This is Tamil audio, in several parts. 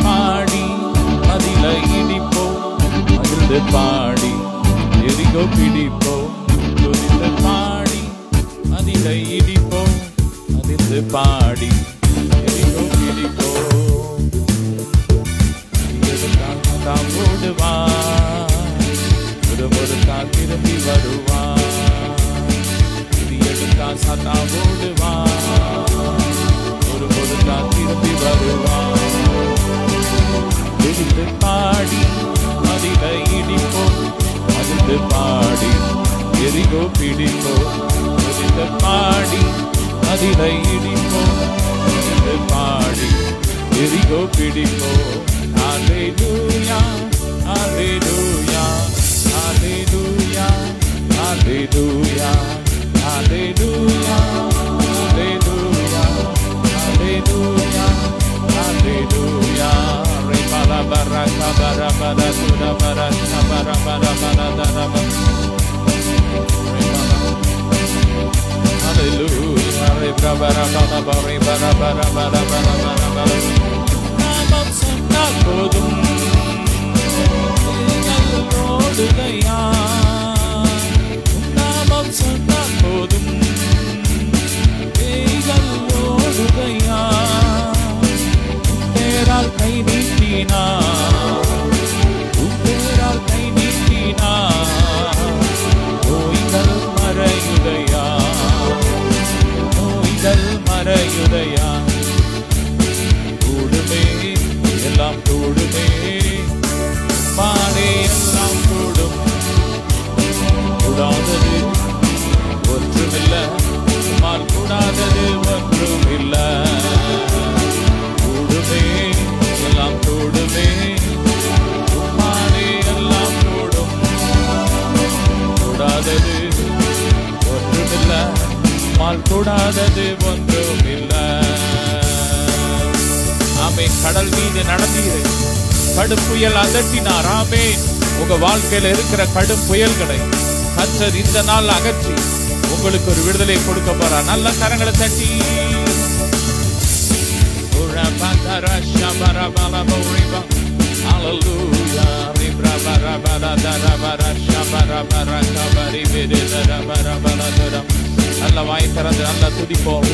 பாடி அதில இடிப்போம், அதிர்ந்து பாடி எரிகோ பிடிப்போம். துரித்து பாடி அதில இடிப்போம், அதிர்ந்து பாடி எரிகோ பிடிப்போம். தான் ஓடுவான், ஒரு திரும்பி வருவான். இது எடுத்தா சத்தா ஓடுவான், ஒரு திரும்பி வருவான். துரித்து பாடி அதில இடிப்போம், அதிர்ந்து பாடி எரிகோ பிடிப்போம். துரித்து பாடி அதில இடிப்போம், அதிர்ந்து பாடி எரிகோ பிடிப்போம். Hallelujah, hallelujah, hallelujah, hallelujah, hallelujah, hallelujah, hallelujah, hallelujah. Rebala baraka barabara tuda baraka barabara barabara. Hallelujah, rebara barabara barabara barabara. நாமம் சொன்னால் போதும், ஓடுகையா. நாமம் சொன்னால் போதும், பேய்கள் ஓடுகையா. பேரால் கை நீட்டினா, பேரால் கை நீட்டினா, நோய்கள் மறையுதையா, நோய்கள் மறையுதையா. கூடுமே எல்லாம் கூடுமே, பாடே எல்லாம் கூடும். கூடாதது ஒன்றுமில்ல, மால் கூடாதது ஒன்றுமில்ல. கூடுமே எல்லாம் கூடுமே, பாடே எல்லாம் கூடும். கூடாதது ஒன்றுமில்ல, மால் கூடாதது ஒன்றுமில்ல. ஆமென். கடல் மீது நடந்தீரே, கடும் புயல் அதட்டினார். ஆமென். உங்க வாழ்க்கையில இருக்கிற கடும் புயல்களை கர்த்தர் இந்த நாள் அகற்றி உங்களுக்கு ஒரு விடுதலை கொடுக்க போறார். நல்ல கரங்களை தட்டி நல்ல வாய் திறந்து நல்ல துதிப்போம்.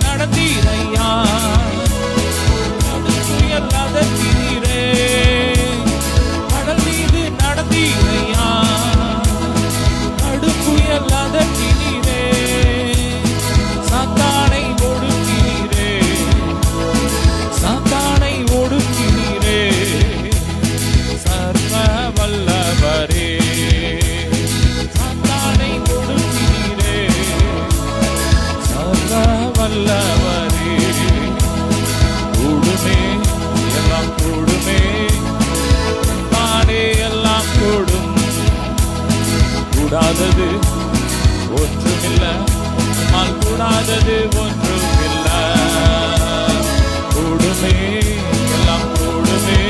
நடந்தீரையா, கடல் மீது நடந்தீரையா, கடுப்புயல் அதட்டினீரே. சாத்தானை ஒடுக்கினீரே, சாத்தானை ஒடுக்கினீரே. சர்வ வல்லவரே, சாத்தானை ஒடுக்கினீரே. சர்வ வல்லவரே. கூடுமே எல்லாம் கூடுமே, பாடே எல்லாம் கூடும். கூடாதது ஒன்றுமில்ல, மால் கூடாதது ஒன்றுமில்ல. கூடுமே எல்லாம் கூடுமே,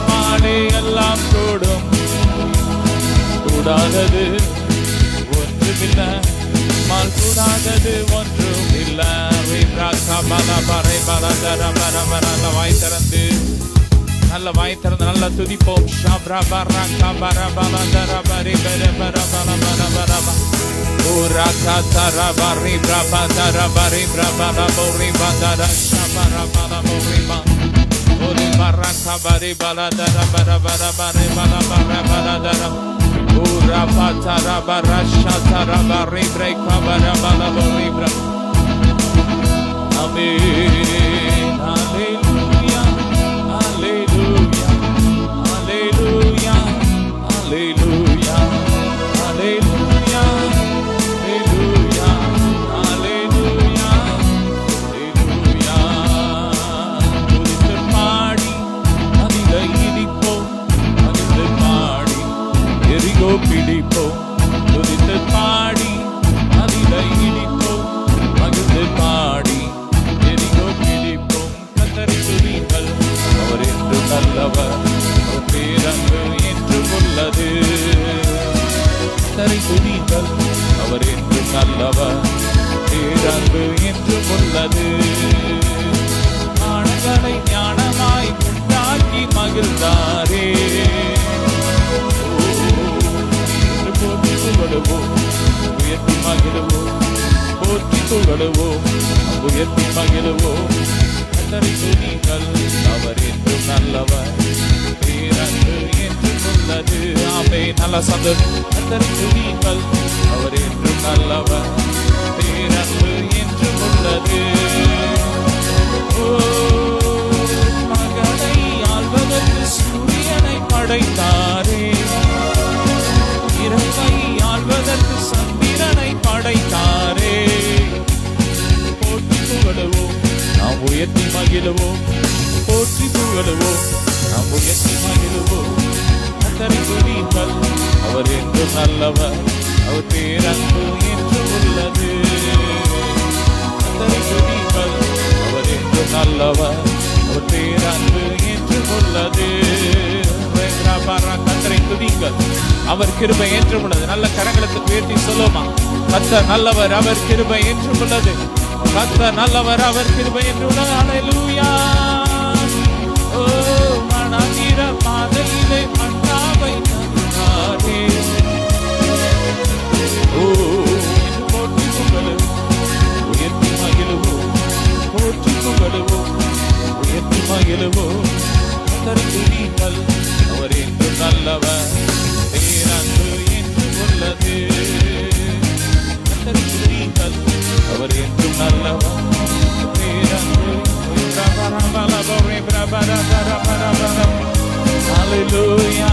பாடே எல்லாம் கூடும். கூடாதது ஒன்றுமில்ல, மால் கூடாதது ஒன்றுமில்ல. நல்ல வாய் திறந்து நல்ல வாய் திறந்து நல்ல துதிப்போம். அதில நல்லவர், அவர் பேரன்பு என்றும் உள்ளது. கர்த்தரை துதியுங்கள், அவர் என்றும் நல்லவர், பேரன்பு என்றும் உள்ளது. ஞானங்களை ஞானமாய் உண்டாக்கி மகிழ்ந்தாரே, போற்றி புகழுவோம், உயர்த்தி மகிழுவோம், போற்றி புகழுவோம், உயர்த்தி மகிழுவோம். கர்த்தரை துதியுங்கள், அவர் என்றும் நல்லவர், பேரன்பு என்றும் உள்ளது. ஆமே, நல்ல சந்தோஷம். கர்த்தரை துதியுங்கள், அவர் என்றும் நல்லவர், பேரன்பு என்றும் உள்ளது. மகளை ஆள்வதற்கு சூரியனை படைத்தாரே, இரவை ஆள்வதற்கு சந்திரனை படைத்தாரே. போற்றி புகழுவோம், நாம் உயர்த்தி மகிழுவோம், போற்றி புகழுவோம், நாம் உயர்த்தி மகிழுவோம். கர்த்தரை துதியுங்கள், அவர் என்றும் நல்லவர், அவர் பேரன்பு என்றும் உள்ளது. கர்த்தரை துதியுங்கள், அவர் என்றும் நல்லவர், அவர் பேரன்பு என்றும் உள்ளது. கர்த்தரை துதியுங்கள், அவர் கிருபை என்றும் உள்ளது. நல்ல கரங்களுக்கு உயர்த்தி சொல்லுமா, கர்த்தர் நல்லவர், அவர் கிருபை என்றும் உள்ளது. கர்த்தர் நல்லவர், அவர் கிருபை என்றும் உள்ளது. ஹல்லேலூயா. ஓ மனதிர பாதையிலே மன்னாவை தந்தாரே, ஓ என்று போற்றி புகழுவோம், உயர்த்தி மகிழுவோம், போற்றி புகழுவோம், உயர்த்தி மகிழுவோம். கர்த்தரை துதியுங்கள், அவர் என்றும் நல்லவர், பேரன்பு என்றும் உள்ளது. கர்த்தரை துதியுங்கள், அவர் என்றும் நல்லவர், பேரன்பு. ஹல்லேலூயா.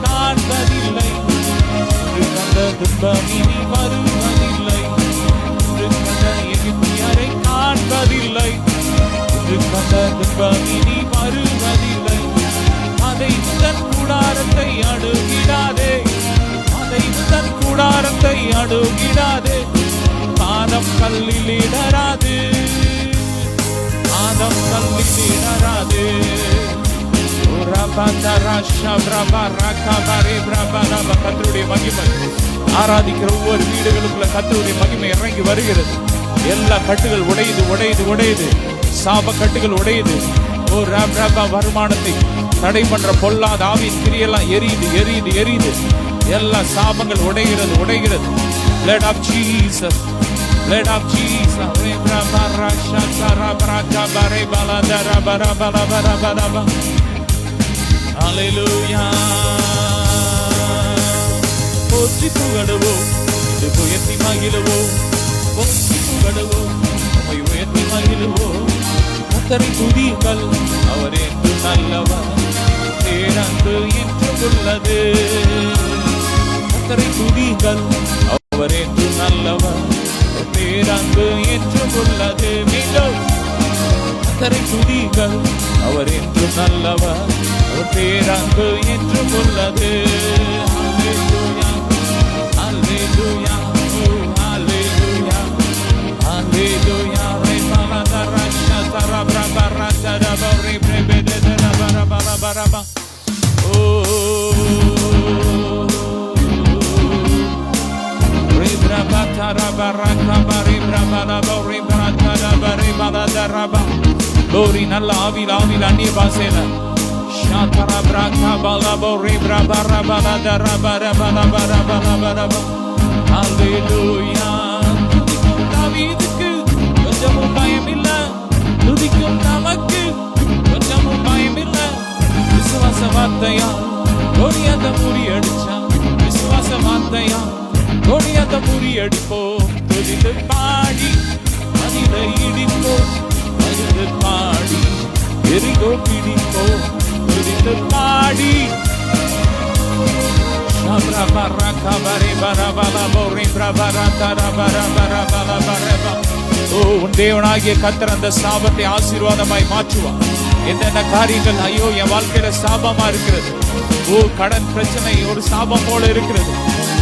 காண்பதில்லை, கண்ட துன்பம் இனி வருவதில்லை. கண்ட எகிப்தியரை காண்பதில்லை, கண்ட துன்பம் இனி வருவதில்லை. அதை தன் கூடாரத்தை அணுகிடாதே, அதை தன் கூடாரத்தை அணுகிடாதே. பாதம் கல்லில் இடராது, பாதம் கல்லில் இடராது. கர்த்தருடைய மகிமை ஆராதிக்கிற ஒவ்வொரு வீடுகளுக்குள்ள கர்த்தருடைய மகிமை இறங்கி வருகிறது. எல்லா கட்டுகள் உடையுது, உடையுது, உடையுது. சாப கட்டுகள் உடையுது. ஓ ராபா, வருமானத்தை தடை பண்ற பொல்லாத ஆவியின் கிரியெல்லாம் எரியுது, எரியுது, எரியுது. எல்லா சாபங்கள் உடைகிறது, உடைகிறது. Blood of Jesus, blood of Jesus. Hallelujah. போற்றி புகழுவோம், இது உயர்த்தி மகிழுவோம், போற்றி புகழுவோம், உம்மை உயர்த்தி மகிழுவோம். கர்த்தரை துதியுங்கள், அவர் என்றும் நல்லவர், பேரன்பு என்றும் உள்ளது. கர்த்தரை துதியுங்கள், அவர் என்றும் நல்லவர், பேரன்பு என்றும் உள்ளது. மீண்டும் கர்த்தரை துதியுங்கள், அவர் என்றும் நல்லவர், அவர் பேரன்பு என்றும் உள்ளது. ஹல்லேலூயா, ஹல்லேலூயா, ஹல்லேலூயா, ஹல்லேலூயா. ரெபலதரஷ தரபரபரதரப ரெபெபெதரபரபரபரப. ஓ லோரி நல்ல ஆவில் ஆவில் அந்நிய பாசையில கொஞ்சமும் பயம் இல்ல, துதிக்கும் நமக்கு கொஞ்சமும் பயம் இல்ல. விசுவாச வார்த்தையா கோடியாத முறியடிச்சா, விசுவாச வார்த்தையா கோடியாத முறியடிப்போம். துதித்து பாடி அதிலை இடிப்போம், அதில் பாடி எரிகோ பிடிப்போம். துதித்து பாடி உன் தேவனாகிய கர்த்தர் அந்த சாபத்தை ஆசீர்வாதமாய் மாற்றுவார். என்னென்ன காரியங்கள் ஐயோ என் வாழ்க்கையில சாபமா இருக்கிறது. கடன் பிரச்சனை ஒரு சாபம் போல இருக்கிறது,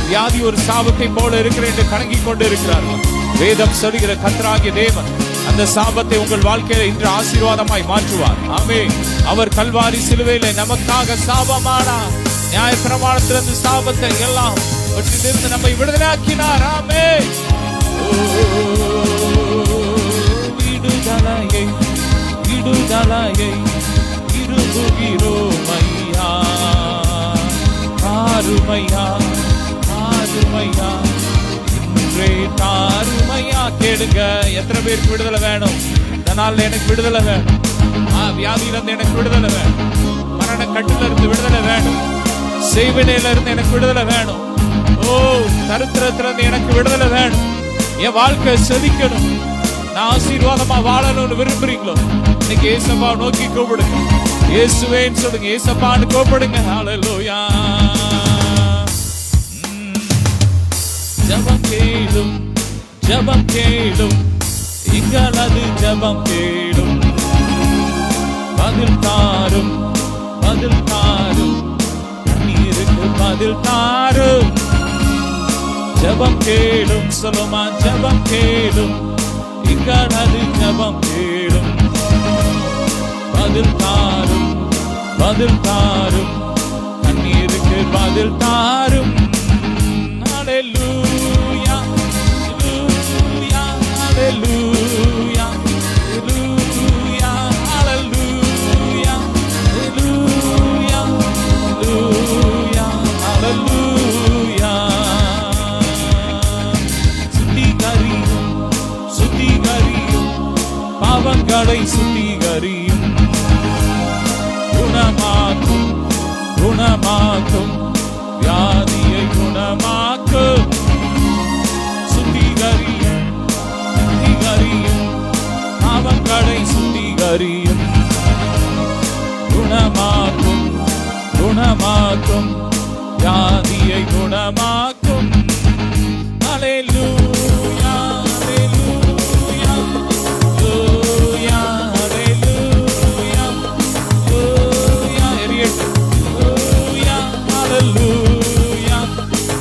வியாதி ஒரு சாபத்தை போல இருக்கிறது என்று கலங்கி கொண்டு இருக்கிறார்கள். வேதம் சொல்கிற கர்த்தராகிய தேவன் அந்த சாபத்தை உங்கள் வாழ்க்கையில இன்று ஆசீர்வாதமாய் மாற்றுவார். ஆமென். அவர் கல்வாரி சிலுவையிலே நமக்காக சாபமானார். நியாய பிரமாணத்திலிருந்து சாபத்தை எல்லாம் வெற்றிலிருந்து நம்மை விடுதலையாக்கினார். ஆமென். விடுதலையை விடுதலையை விரும்புகிறோம் ஐயா. ஆறுமையா ஆறுமையா இன்றே தாருமையா. கேளுங்க, எத்தனை பேருக்கு விடுதலை வேணும்? இந்த நாள்ல எனக்கு விடுதலை வேணும். வியாதியிலிருந்து எனக்கு விடுதலை வேணும். மரண கட்டுல இருந்து விடுதலை வேணும். செய்வினையில இருந்து எனக்கு விடுதலை வேணும். தரித்திரத்திலிருந்து எனக்கு விடுதலை வேணும். என் வாழ்க்கை செழிக்கணும், நான் ஆசீர்வாதமா வாழணும்னு விரும்புறீங்களோ, இன்னைக்கு ஏசப்பா நோக்கி கூப்பிடுங்க. இயேசுவேன்னு சொல்லுங்க, ஏசப்பான்னு கூப்பிடுங்க. ஹல்லேலூயா. ஜெபம் கேளும் ஜெபம் கேளும் எங்களது ஜெபம் கேளும். பதில் தாரும் பதில் தாரும் நீருக்கு பதில் தாரும். ஜெபம் கேளும் சொல்லுமா, ஜெபம் கேளும் எங்களது ஜெபம் கேளும். பதில் தாரும் பதில் தாரும் கண்ணீருக்கு பதில் தாரும். ஹல்லேலூயா ஹல்லேலூயா ஹல்லேலூயா ஹல்லேலூயா ஹல்லேலூயா ஹல்லேலூயா ஹல்லேலூயா. சுத்திகரியும் சுத்திகரியும் பாவங்களை சுத்திகரியும். குணமாக்கும் குணமாக்கும் வியாதியை குணமாக்கும். சுத்திகரியும் சுத்திகரியும் பாவங்களை சுத்திகரியும். குணமாக்கும் குணமாக்கும் வியாதியை குணமாக்கும். ஹல்லேலூயா ஹல்லேலூயா ஹல்லேலூயா ஹல்லேலூயா ஹல்லேலூயா. எரியட்டு ஹல்லேலூயா ஹல்லேலூயா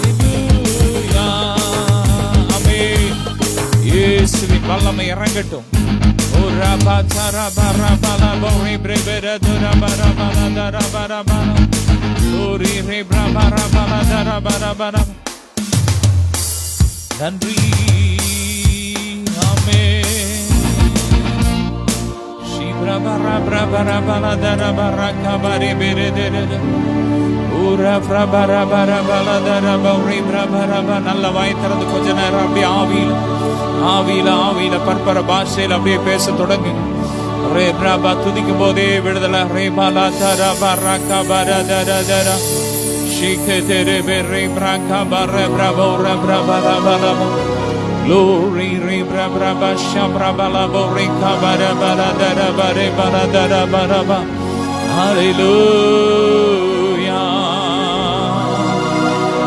ஹல்லேலூயா. ஆமென். இயேசுவின் வல்லமை இறங்கட்டும். ஓ ரபா தரா பரா பலா போரி பிரபர தரா பரா பலா தரா பரா பலா ஓரி ரே பிரபா பலா தரா பரா பரா. நன்றி. ஆமென். ஷிப்ரா பரா பிரபர பலா தரா பரா கபரே பெரே தெரே ஊரா பிரபர பரா பலா தரா போரி பிரபர. நல்ல வாய் திறந்து கொஞ்ச நேரம் அப்படியே ஆவியில ஆவியில ஆவியில பற்பர பாஷையில் அப்படியே பேச தொடங்கு. ரே பிரபா துதிக்கும் போதே விடுதலை. ரே பாலா தரா பரா கபர தரா தரா ஷிகே தெரே பெரே பிரகா பர பிரபோ ரே பிரபல பலம. Glory re braba shabrabala bore kabara bara dara bare bara dara bara ba. Hallelujah.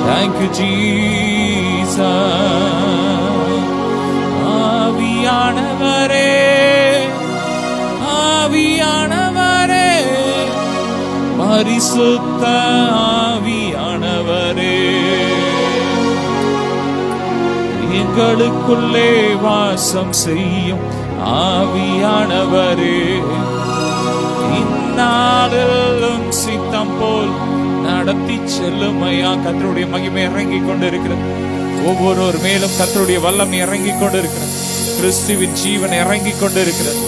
Thank you Jesus. ஆவியானவரே ஆவியானவரே பரிசுத்த ஆவியானவரே எங்களுக்குள்ளே வாசம் செய்யும் ஆவியானவரே இந்நாளிலும் சித்தம் போல் நடத்தி செல்லுமையா. கர்த்தருடைய மகிமை இறங்கி கொண்டு இருக்கிறது. ஒவ்வொருவர் மேலும் கர்த்தருடைய வல்லமை இறங்கி கொண்டு இருக்கிறது. கிறிஸ்துவின் ஜீவன் இறங்கி கொண்டு இருக்கிறது.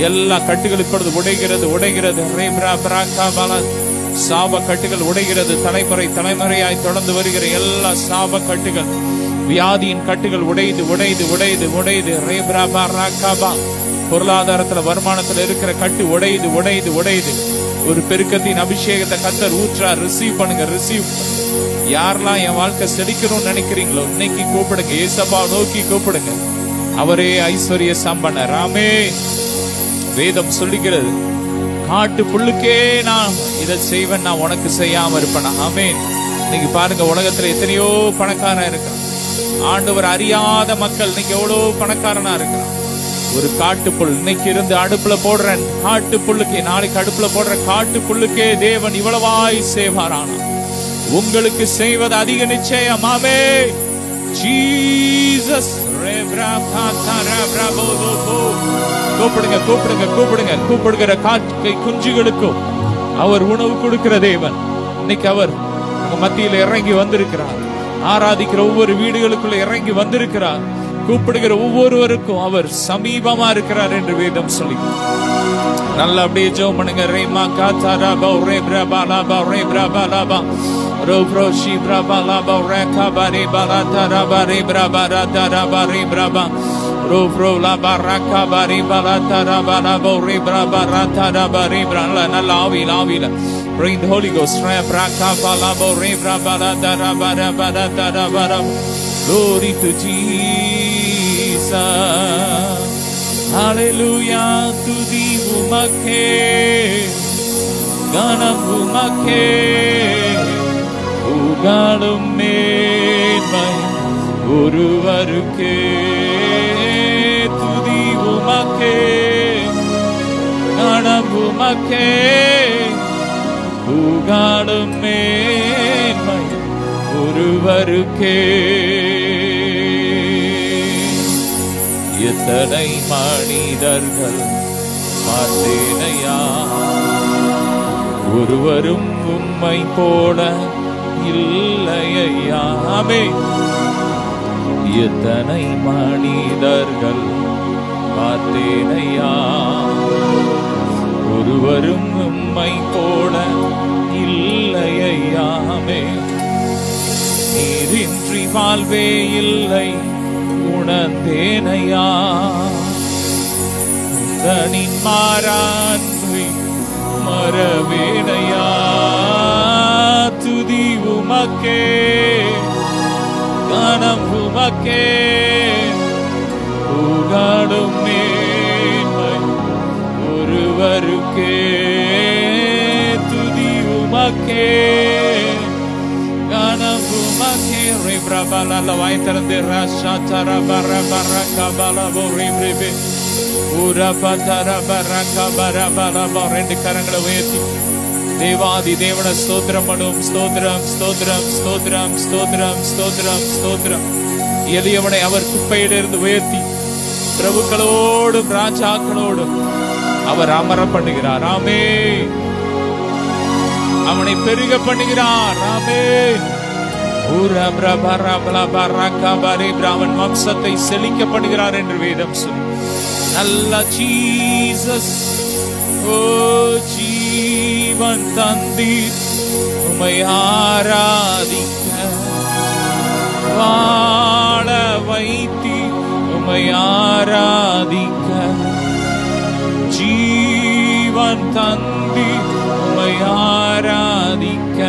எல்லா கட்டுகளுக்கு உடைகிறது உடைகிறது. சாப கட்டுகள் உடைகிறது. தலைமுறை தலைமுறையாய் தொடர்ந்து வருகிற எல்லா சாப கட்டுகள், வியாதியின் கட்டுகள் உடைது உடைது உடைது உடைது. பொருளாதாரத்துல வருமானத்துல இருக்கிற கட்டு உடைது உடைது உடைது. ஒரு பெருக்கத்தின் அபிஷேகத்தை கர்த்தர் ஊற்றார். ரிசீவ் பண்ணுங்க, ரிசீவ். யாரெல்லாம் என் வாழ்க்கை செழிக்கணும்னு நினைக்கிறீங்களோ இன்னைக்கு கூப்பிடுங்க. ஏசப்பா நோக்கி கூப்பிடுங்க. அவரே ஐஸ்வர்ய சம்பன்னர். ராமே வேதம் சொல்லுகிறது, காட்டு புல்லுக்கே நான் இதை செய்வேன், நான் உனக்கு செய்யாம இருப்பேன். ஆமென். இன்னைக்கு பாருங்க, உலகத்துல எத்தனையோ பணக்காரன் இருக்கான். ஆண்டவர் அறியாத மக்கள் இன்னைக்கு எவ்வளவு பணக்காரனா இருக்கிறான். ஒரு காட்டுப்புல் இன்னைக்கு இருந்து அடுப்புல போடுறேன் காட்டு புல்லுக்கே, நாளைக்கு அடுப்புல போடுற காட்டு புல்லுக்கே தேவன் இவ்வளவாய் செய்வாரானா உங்களுக்கு செய்வது அதிக நிச்சயம். ஆமே ஜீசஸ். கூப்பிடுங்க கூப்பிடுங்க கூப்பிடுங்க. கூப்பிடுகிற காக்கை குஞ்சுகளுக்கும் அவர் உணவு கொடுக்கிற தேவன். இன்னைக்கு அவர் உங்க மத்தியில இறங்கி வந்திருக்கிறார். ஆராதிக்கிற ஒவ்வொரு வீடுகளுக்குள்ள இறங்கி வந்திருக்கிறார். கூப்பிடுகிற ஒவ்வொருவருக்கும் அவர் சமீபமா இருக்கிறார் என்று வேதம் சொல்லி நல்ல அப்படியே ஜெபம் பண்ணுங்க. ரேமா காதாரா பௌரே பிரபாலா பௌரே பிரபாலா ரோப்ரோஷி பிரபாலா பௌரே கபாரே பலாதாரா பாரே பிரபாரா தாரா பாரே பிரபா ரோப்ரோலா பராகா பாரே பலாதாரா பாலா பௌரே பிரபாரா தாரா பாரே பிரலா. நல்ல ஆவியில bring the Holy Ghost. Raka bala bore brabala dara bara bara dara bara. Glory to Jesus. Hallelujah to the umake ganam umake ugalum medmai oruvaruke to the umake ganam umake உகாடும் மேன்மை ஒருவருக்கே. எத்தனை மனிதர்கள் பார்த்தேனையா, ஒருவரும் உம்மை போல இல்லையா. எத்தனை மனிதர்கள் பார்த்தேனையா, ஒருவரும் உம்மை போல இல்லையாமே. நீரின்றி வாழ்வே இல்லை உணர்ந்தேனையா, உந்தனின் மாறான்மை மறவேனையா. துதி உமக்கே கனம் உமக்கே புகழும் மேன்மை ஒருவருக்கே. துதி உமக்கே கனம் உமக்கே. ரே பிரபல வாய் திறந்து ராஷா தர பர பர கபல போரி பிரபே ஊரா பதர பர கபர பல போ. ரெண்டு கரங்களை உயர்த்தி தேவாதி தேவன ஸ்தோத்திரம் பண்ணும். ஸ்தோத்திரம் ஸ்தோத்திரம் ஸ்தோத்திரம் ஸ்தோத்திரம் ஸ்தோத்திரம் ஸ்தோத்திரம். எளியவனை அவர் குப்பையிலிருந்து உயர்த்தி பிரபுக்களோடும் ராஜாக்களோடும் அவர் அமர பண்ணுகிறார். ஆமே. அவனை பெருக பண்ணுகிறார். ஆமே. அவன் வம்சத்தை செழிக்க பண்ணுகிறார் என்று வேதம் சொல்லி நல்ல ஜீசஸ். ஓ ஜீவன் தந்தீர் உம்மை ஆராதிக்க, வாழ வைத்தீர் உம்மை ஆராதிக்க. ஜீவன் தந்தீர் உம்மை ஆராதிக்க,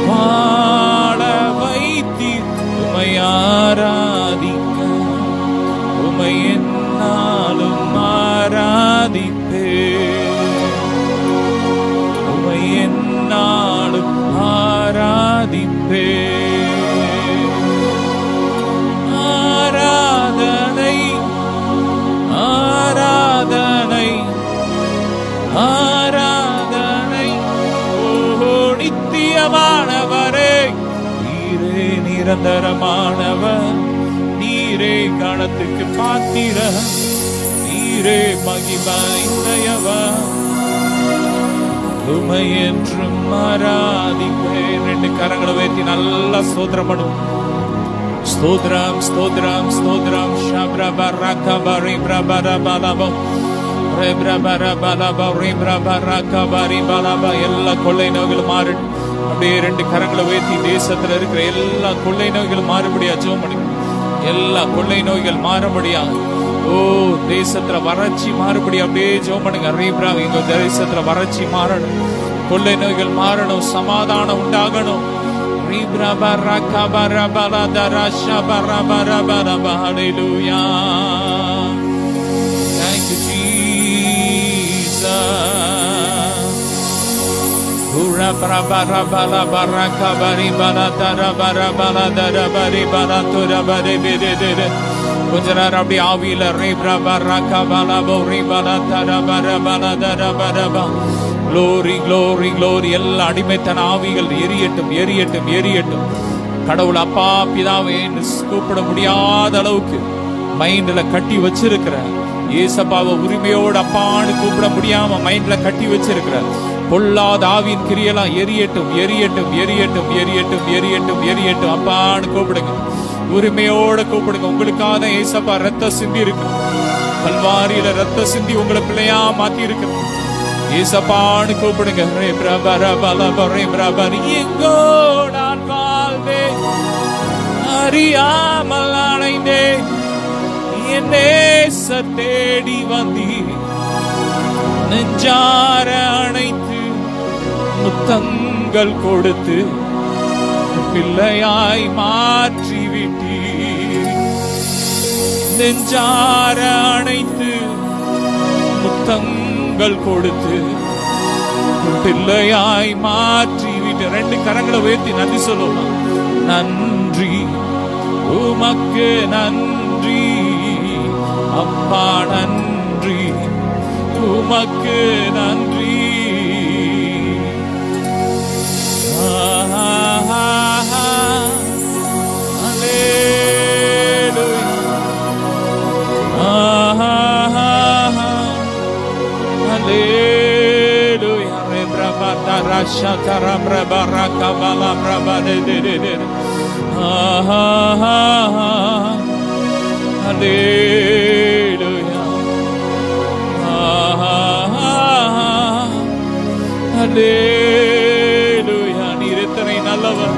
வாழ வைத்தீர் உம்மை ஆராதிக்க. உம்மை என்னாலும் ஆராதிப்பே, உம்மை என்னாலும் ஆராதிப்பே. ஆராதனை ஆராதனை ஆராதனை ஓ நித்தியமானவரே. நீரே நிரந்தரமானவர், நீரே கணத்துக்கு பாத்திர, நீரே மகிமையுடையவர். உம்மை என்றும் ஆராதிப்பேன். ரெண்டு கரங்களை உயர்த்தி நல்லா ஸ்தோத்திரம் பண்ணுவோம். ஸ்தோத்ரம் ஸ்தோத்ரம் ஸ்தோத்ரம். ஷப்ரபரகபரி பிரபரபலப ரெப்ரபரபலப ரெப்ரபரகபரி பலப. எல்லா கொள்ளை நோய்களும் மாறட்டும். அப்படியே ரெண்டு கரங்களை உயர்த்தி தேசத்துல இருக்கிற எல்லா கொள்ளை நோய்களும் மாறுபடியா ஜெபம் பண்ணுங்க. எல்லா கொள்ளை நோய்கள் மாறுபடியா, ஓ தேசத்துல வறட்சி மாறுபடியா அப்படியே ஜெபம் பண்ணுங்க. ரீப்ரா எங்க தேசத்துல வறட்சி மாறணும், கொள்ளை நோய்கள் மாறணும், சமாதானம் உண்டாகணும். Hallelujah. Thank you, Jesus. Hura bara bara bara kabari bara dara bara bara dara bari bara tura bari bide dide. கொஞ்ச நேரம் அப்படி ஆவியில க்ளோரி க்ளோரி க்ளோரி. எல்லா அடிமைத்தன ஆவிகள் எரியட்டும் எரியட்டும் எரியட்டும். கடவுள் அப்பா பிதாவே கூப்பிட முடியாத அளவுக்கு மைண்ட்ல கட்டி வச்சிருக்கிற ஏசப்பாவை உரிமையோடு அப்பான்னு கூப்பிட முடியாம மைண்ட்ல கட்டி வச்சிருக்கிற பொல்லாத ஆவியின் கிரியெல்லாம் எரியட்டும் எரியட்டும் எரியட்டும் எரியட்டும் எரியட்டும் எரியட்டும். அப்பான்னு கூப்பிடுங்க, உரிமையோட கூப்பிடுங்க. உங்களுக்காக ஏசப்பா ரத்த சிந்தி இருக்கு, கல்வாரியில ரத்த சிந்தி உங்களை பிள்ளையா மாத்தி இருக்கு. ஏசப்பான்னு கூப்பிடுங்க. எங்கோ நான் வாழ்ந்தேன் அறியாமல் அடைந்தேன், என் நேச தேடி வந்தீர், நெஞ்சார அணைத்து முத்தங்கள் கொடுத்து பிள்ளையாய் மாற்றி விட்டீர். நெஞ்சார அணைத்து முத்தங்கள் கொடுத்து பிள்ளையாய் மாற்றி விட்டு. ரெண்டு கரங்களை உயர்த்தி நன்றி சொல்லுவோம். நன்றி உமக்கு நன்றி அப்பா, நன்றி உமக்கு நன்றி. நீர் எத்தனை நல்லவர்.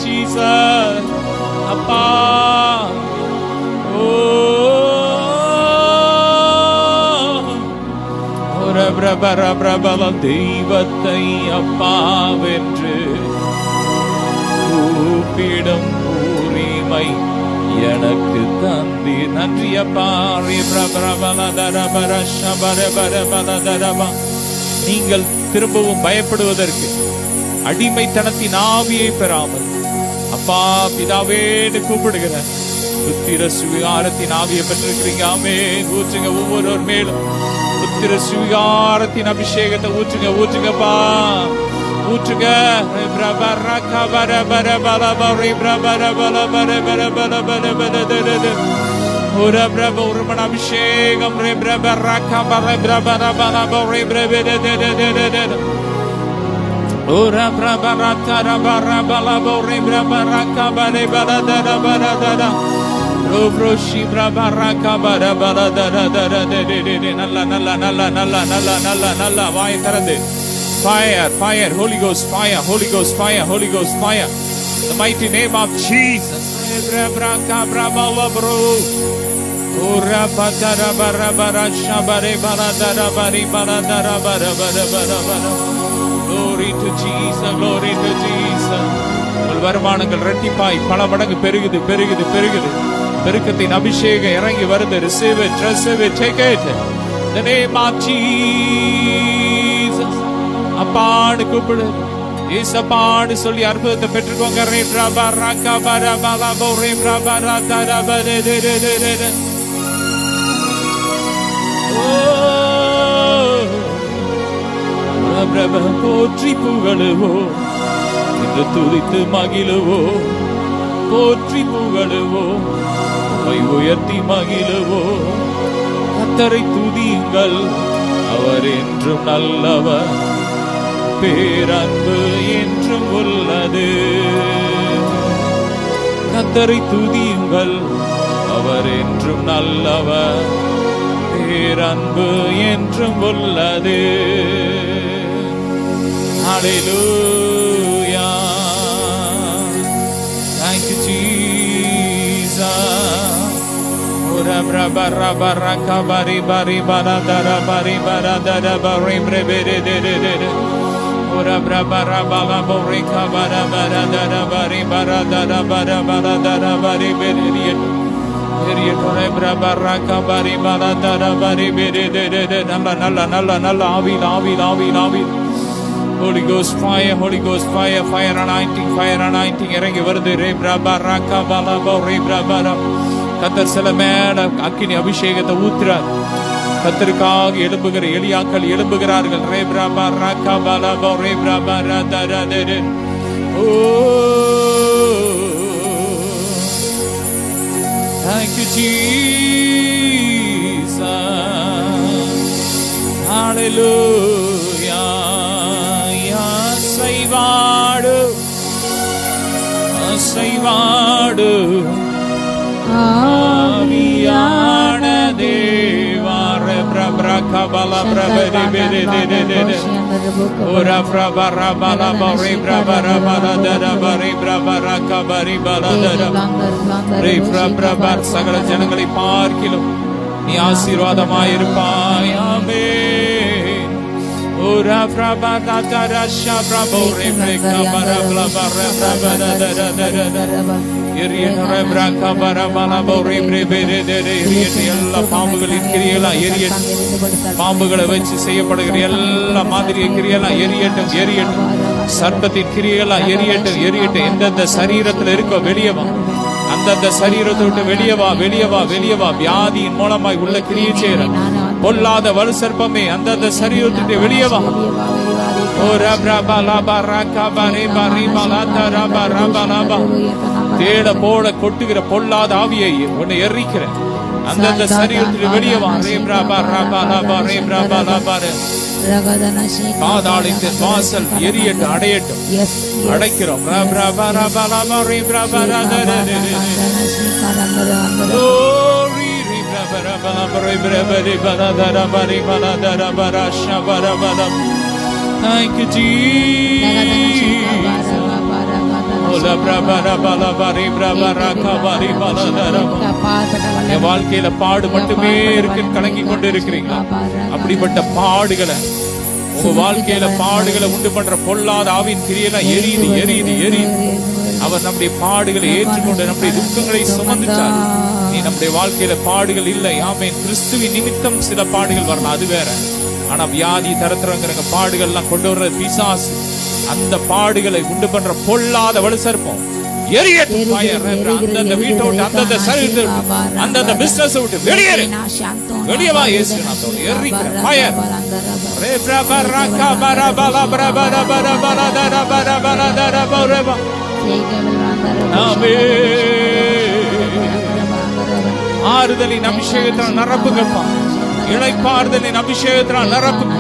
ஜீசஸ் அப்பா. தெய்வத்தை அப்பாவென்று கூப்பிடும் உரிமை எனக்கு தந்தி. நன்றி அப்பா. நீங்கள் திரும்பவும் பயப்படுவதற்கு அடிமைத்தனத்தின் ஆவியை பெறாமல் அப்பா பிதாவே கூப்பிடுகிற புத்திர சுவிகாரத்தின் ஆவியை பெற்றிருக்கிறீங்க. ஆமே ஊற்றுங்க, ஒவ்வொரு மேலும் புத்திர சுவிகாரத்தின் அபிஷேகத்தை ஊற்றுங்க ஊற்றுங்கப்பா ஊற்றுங்க. அபிஷேகம் நல்ல வாய் திறந்து fire, fire, Holy Ghost, fire, Holy Ghost, fire, Holy Ghost, fire. The mighty name of Jesus. Glory to Jesus, glory to Jesus. உங்கள் வருமானங்கள் இரட்டிப்பாய் பல மடங்கு பெருகுது பெருகுது பெருகுது. பெருக்கத்தின் அபிஷேகம் இறங்கி வருது. Receive it, receive it, take it. The name of Jesus. அப்பாடு கூப்பிடு, ஏசப்பாடு சொல்லி அற்புதத்தை பெற்றுக்கோங்க. போற்றி புகழுவோ, இன்று துதித்து மகிழுவோ, போற்றி புகழுவோ, உயர்த்தி மகிழுவோ. கர்த்தரை துதியுங்கள், அவர் என்றும் நல்லவர், பேரன்பு என்றும் உள்ளது. கர்த்தரை துதியுங்கள், அவர் என்றும் நல்லவர், பேரன்பு என்றும் உள்ளது. Hallelujah. Thank you, Jesus. Ora braba raba raka bari bari bara dara bari bara dara bari brebere de de de. Ora braba raba la borika bara bara dara bari bara dara bara bara dara bari bere. Eri ora braba raka bari bara dara bari bere de de de. Nalla nalla nalla nalla avi avi avi avi. Holy Ghost fire, Holy Ghost fire, fire anointing இறங்கி வருது. ரே பிரபா ராக்கா பாலா ரே பிரபா. கர்த்தர் சில மேல அக்கினி அபிஷேகத்தை ஊத்துறார். கர்த்தருக்காக எழும்புகிற எலியாக்கள் எழும்புகிறார்கள். ரே பிரபா ராக்கா பாலா ரே பிரபா ராதா ராதே. Thank you, Jesus. Hallelujah. அசைவாடு ஆவியான தேவார பிரபரக பல பிரபரி பெரிதெதெதெ ஓர பிரபர பல பரி பிரபர பலதர பரி பிரபரக பரி பலதர ரே பிரபர சகல ஜனங்களை பார்க்கிலும் நீ ஆசீர்வாதமாய் இருப்பாய். ஆமென். Ora frabata tarasha bravo rebreka bara blaba rabada எரியன ரப்ரகா bara bala bore brebe de எல்லா பாம்புகளின் கிரியைகளா எரியட்டும். பாம்புகளை வச்சு செய்யப்படுகிற எல்லா மாதிரி கிரியைகளா எரியட்டும் எரியட்டும். சர்ப்பத்தின் கிரியைகளா எரியட்டும் எரியட்டும். எந்தெந்த சரீரத்தில் இருக்கோ வெளியே வா. அந்தந்த சரீரத்தை விட்டு வெளியே வா வெளியே வா வெளியே வா. வியாதியின் மூலமாய் உள்ள கிரியை செய்யற பொல்லாத வலு சர்ப்பமே அந்தந்த சரீரத்தை வெளியே வா. ஓ ரப்ரபா லபா ரகா பரி பரி பலதா ரபா ரபா லபா. தேட போட கொட்டுகிற பொல்லாத ஆவியை உன்னை எரிக்கிறேன். அந்தந்த சரீரத்தில் வெளியே வா. ரே பிரபா ரபா லபா ரே பிரபா லபா. பாதாளத்தின் வாசல் எரியட்டும் அடையட்டும். அடைக்கிறோம். ரப்ரபா ரபா லபா ரே Prabha Radha Radha. Thank you, Jesus. என் வாழ்க்கையில பாடு மட்டுமே இருக்கு கலங்கி கொண்டு இருக்கிறீங்களா? அப்படிப்பட்ட பாடுகளை உங்க வாழ்க்கையில பாடுகளை உண்டு பண்ற பொல்லாத ஆவின் கிரியெல்லாம் எரியுது எரியுது எரியுது. அவர் நம்முடைய பாடுகளை ஏற்றுக்கொண்டு நம்முடைய துக்கங்களை சுமந்துட்டார். நீ நம்முடைய வாழ்க்கையில பாடுகள் இல்லை. ஆமென். கிறிஸ்துவின் நிமித்தம் சில பாடுகள் வரலாம், அது வேற. ஆனா வியாதி தரத்துறங்கிற பாடுகள் எல்லாம் கொண்டு வர்ற பிசாசு. அந்த பாடுகளை உண்டு பண்ற பொல்லாத வலு சர்ப்பம் எரியட்டும். அந்தந்த வீட்டை விட்டு அந்தந்த சரீரத்தை விட்டு அந்தந்த பிசினஸ் விட்டு வெளியேறு. வெளியே வா இயேசு நாமத்தில் எரிக்கிற ஃபயர். ரே பிரபா ரகா பர பல பிரபர பர பல தர பர பல தர பரபா. ஆறுதலின் அபிஷேகத்தால் நிரப்புங்கப்பா. இளைப்பாறுதலின் அபிஷேகத்தால் நிரப்புங்க.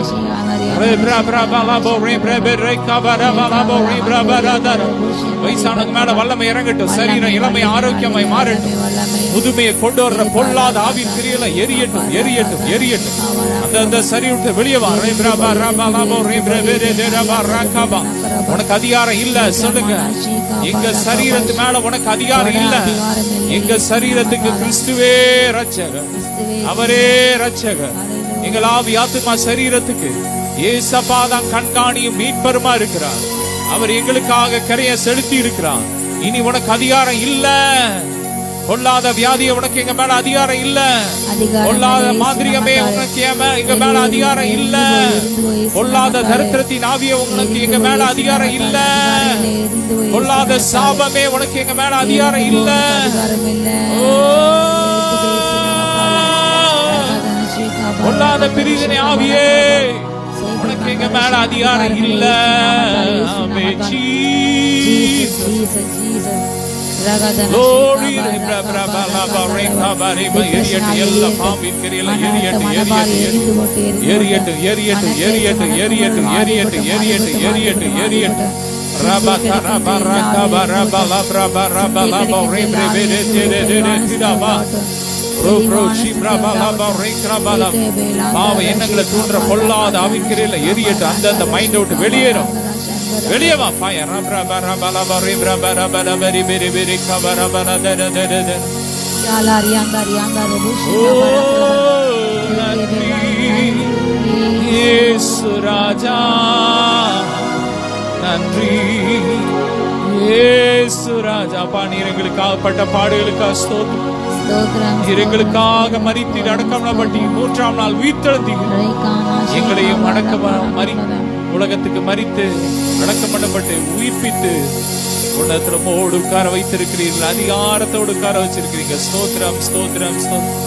வயசானவங்க மேல வல்லமை இறங்கட்டும். சரீரம் இளமை ஆரோக்கியமாய் மாறட்டும். முதுமையை கொண்டு வர்ற பொல்லாத ஆவின் கிரியைகளை எரியட்டும் எரியட்டும் எரியட்டும். அந்த சரீரத்தை வெளியே வா. உனக்கு அதிகாரம் இல்ல சொல்லுங்க. எங்க சரீரத்து மேல உனக்கு அதிகாரம் இல்ல. எங்க சரீரத்துக்கு கிறிஸ்துவே ரட்சகர், அவரே ரட்சகர். எங்கள் ஆவி ஆத்துமா சரீரத்துக்கு ஏசப்பா தான் கண்காணியும் மீட்பருமா இருக்கிறார். அவர் எங்களுக்காக கரையை செலுத்தி இருக்கிறார். இனி உனக்கு அதிகாரம் இல்ல. பொல்லாத வியாதியை உனக்கு எங்க மேல அதிகாரம் இல்ல. பொல்லாத மாந்திரிகமே உனக்கு எங்க மேல அதிகாரம் இல்ல. பொல்லாத தரித்திரத்தின் ஆவியை உனக்கு எங்க மேல அதிகாரம் இல்ல. பொல்லாத சாபமே உனக்கு எங்க மேல அதிகாரம் இல்ல. பொல்லாத பிரிவினை ஆவியே உனக்கு எங்க மேல அதிகாரம் இல்ல. எல்லா பாம்பின் கிரியைகளை எரியட்டும் எரியட்டும் எரியட்டும் எரியட்டும் எரியட்டும் எரியட்டும் எரியட்டும் எரியட்டும் எரியட்டும். பாவ எண்ணங்களை தூண்டுற பொல்லாத ஆவிக்கிறையில எரியட்டும். அந்த மைண்ட் விட்டு வெளியேறும். வெளியே வா. ராஜா நன்றி ஏசு ராஜா. நீர் எங்களுக்காக பட்ட பாடுகளுக்காக ஸ்தோத்திரம். எங்களுக்காக மரித்து அடக்கம் பட்டி 3ஆம் நாள் உயிர்த்தெழுந்தீர். எங்களையும் அடக்க உலகத்துக்கு மரித்து அடக்கம் பண்ணப்பட்டு உயிர்ப்பித்து உன்னதமோடு உட்கார வைத்திருக்கிறீர்கள், அதிகாரத்தோடு உட்கார வச்சிருக்கிறீங்க. ஸ்தோத்திரம், ஸ்தோத்திரம், ஸ்தோத்திரம்.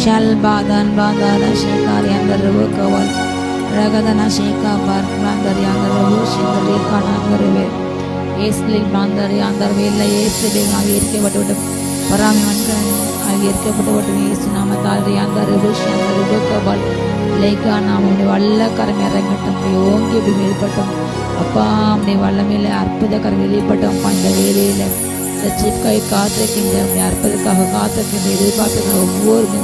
Shalbadan bandana shekar yandaru kawal ragadana sheka bar bandar yandaru shindari kanangarve esli bandar yandarve illa esli avirkepattu parami mankan avirkepattu yesu namathal yandaru shindaru kawal leka namude valla karam irangattum yongi velipattum appa amne vallamile arpudakar velipattum panda velile ரட்சிப்பை காத்திருக்கின்ற அற்புதத்துக்காக காத்திருக்கின்ற எதிர்பார்க்கிற ஒவ்வொரு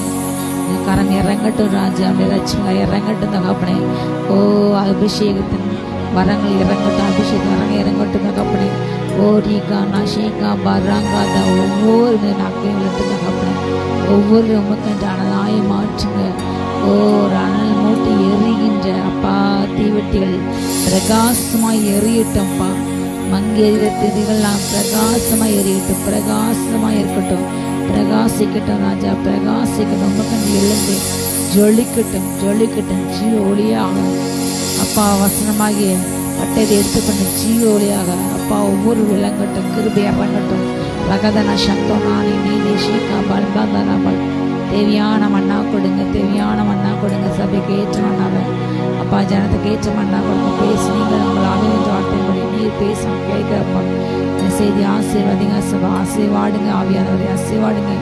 கரம் இறங்கட்டும் ராஜா, அப்படி ரட்சிங்க இறங்கட்டும் தகப்பனே. ஓ அபிஷேகத்தின் வரங்கள் இறங்கட்டும், அபிஷேகம் வரங்கள் இறங்கட்டும் தகப்பனே. ஓ ரீகா நஷேகா பராங்காதா ஒவ்வொரு நாட்களையும் விட்டு தகப்பனே. ஒவ்வொரு உமக்கென்ற அனலாய் மாற்றுங்க. ஓ ஒரு அனல் மூட்டி எரிகின்ற அப்பா தீவெட்டிகள் பிரகாசமாய் எரியட்டும்ப்பா. மங்கி எறிகிற திதிகள்லாம் பிரகாசமாக எரியட்டும், பிரகாசமாக இருக்கட்டும், பிரகாசிக்கட்டும் ராஜா, பிரகாசிக்கட்டும். உமக்கண்டு எழுந்து ஜொலிக்கட்டும், ஜொலிக்கட்டும், ஜீவ ஒளியாக அப்பா வசனமாகிய பட்டத்தை எடுத்துக்கொண்டு ஜீவ ஒளியாக அப்பா ஒவ்வொரு விளங்கட்டும், கிருபை இறங்கட்டும். ரகதன சந்தோனானி நீதி ஷீகா பல்பாந்தானாமல் தேவையான மண்ணா கொடுங்க, தேவையான மண்ணா கொடுங்க. சபைக்கு ஏற்ற மண்ணாவை அப்பா, ஜனத்துக்கு ஏற்ற மண்ணா கொடுங்க. பேசுனீங்க உங்களை ஆளுநர் வார்த்தைப்படி நீர் பேசணும் கேட்கிறப்பா. இந்த செய்தி ஆசீர்வாதிங்க சபை, ஆசீர்வாடுங்க ஆவியானவரை, ஆசீர்வாடுங்க.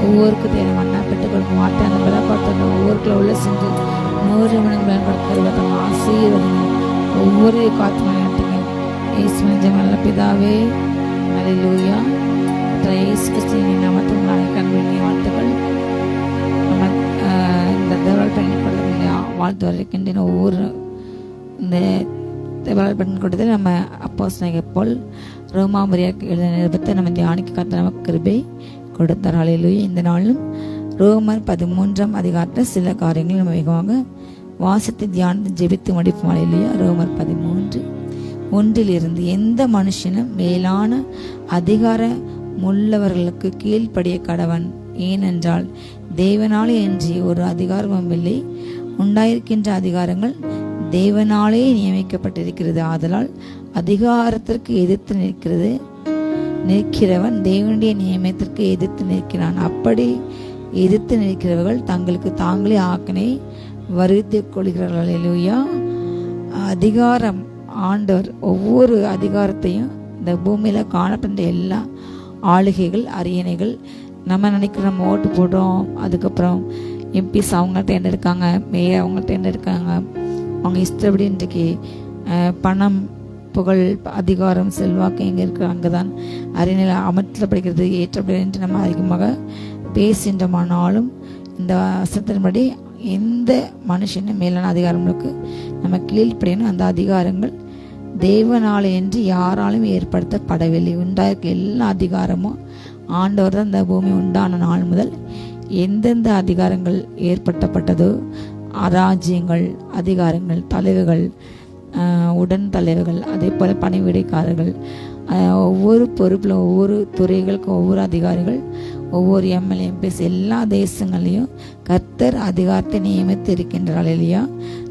ஒவ்வொருக்கு தேவை மண்ணா பெற்றுக் கொடுங்க. வார்த்தை அந்த பலப்படுத்துங்க. ஒவ்வொருக்குள்ள உள்ள சென்று 100 மணிக்கு கொடுக்கிறவங்க ஆசீர்வாதிங்க. ஒவ்வொரு காத்து மணிட்டுங்க. இயேசுவின் ஜெபம் நல்ல பிதாவே, அல்லேலூயா. இயேசு கிறிஸ்துவின் நாமத்தில் நாங்கள் கண்மணி வாழ்த்துக்கள். நம்ம இந்த தேவரால் பயன்படுத்த வாழ்த்து வரைக்கின்ற ஒவ்வொரு இந்த தேவரால் பயன்படுத்தி நம்ம அப்போஸ்தலனாகிய பவுல் ரோமாபுரியாருக்கு எழுதின நிருபத்தை நம்ம தியானிக்க கர்த்தர் நமக்கு கிருபை கொடுத்தார். அல்லேலூயா. இந்த நாளும் ரோமர் 13ஆம் அதிகாரத்தில் சில காரியங்கள் நம்ம வேகமாக வாசித்து தியானத்தை ஜெபித்து முடிப்போம். அல்லேலூயா. ரோமர் 13:1 எந்த மனுஷனும் மேலான அதிகாரம் உள்ளவர்களுக்கு கீழ்ப்படிய கடவன், ஏனென்றால் தேவனாலே அன்றி ஒரு அதிகாரமும் இல்லை, உண்டாயிருக்கின்ற அதிகாரங்கள் தேவனாலே நியமிக்கப்பட்டிருக்கிறது. ஆதலால் அதிகாரத்திற்கு எதிர்த்து நிற்கிறவன் தேவனுடைய நியமத்திற்கு எதிர்த்து நிற்கிறான். அப்படி எதிர்த்து நிற்கிறவர்கள் தங்களுக்கு தாங்களே ஆக்கனை வருவித்துக் கொள்கிறார்கள். அல்லேலூயா. அதிகாரம் ஆண்டவர் ஒவ்வொரு அதிகாரத்தையும் இந்த பூமியில காணப்படுற எல்லா ஆளுகைகள் அரியணைகள் நம்ம நினைக்கிறோம், நம்ம ஓட்டு போடுறோம், அதுக்கப்புறம் எம்பிஸ் அவங்க தேர்ந்தெடுக்காங்க, மேயர் அவங்க தேர்ந்தெடுக்காங்க, அவங்க இஷ்டப்படி இன்றைக்கு பணம் புகழ் அதிகாரம் செல்வாக்கு எங்கே இருக்கிற அங்கே தான் அரியணையில் அமர்த்தப்படுகிறது ஏற்றப்படும் என்று நம்ம அதிகமாக பேசின்றமானாலும் இந்த வசனத்தின்படி எந்த மனுஷனும் மேலான அதிகாரங்களுக்கு நம்ம கீழ்ப்படியணும். அந்த அதிகாரங்கள் தேவனாலே என்று யாராலும் ஏற்படுத்தப்படவில்லை. உண்டாயிருக்க எல்லா அதிகாரமும் ஆண்டவர் தான் இந்த பூமி உண்டான நாள் முதல் எந்தெந்த அதிகாரங்கள் ஏற்படுத்தப்பட்டதோ, ராஜ்யங்கள் அதிகாரங்கள் தலைவர்கள் உடன் தலைவர்கள் அதே போல் பணிவிடைக்காரர்கள் ஒவ்வொரு பொறுப்பில் ஒவ்வொரு துறைகளுக்கும் ஒவ்வொரு அதிகாரிகள் ஒவ்வொரு எம்எல்ஏ எம்பிஸ் எல்லா தேசங்களையும் கர்த்தர் அதிகாரத்தை நியமித்து இருக்கின்றார்கள் இல்லையா.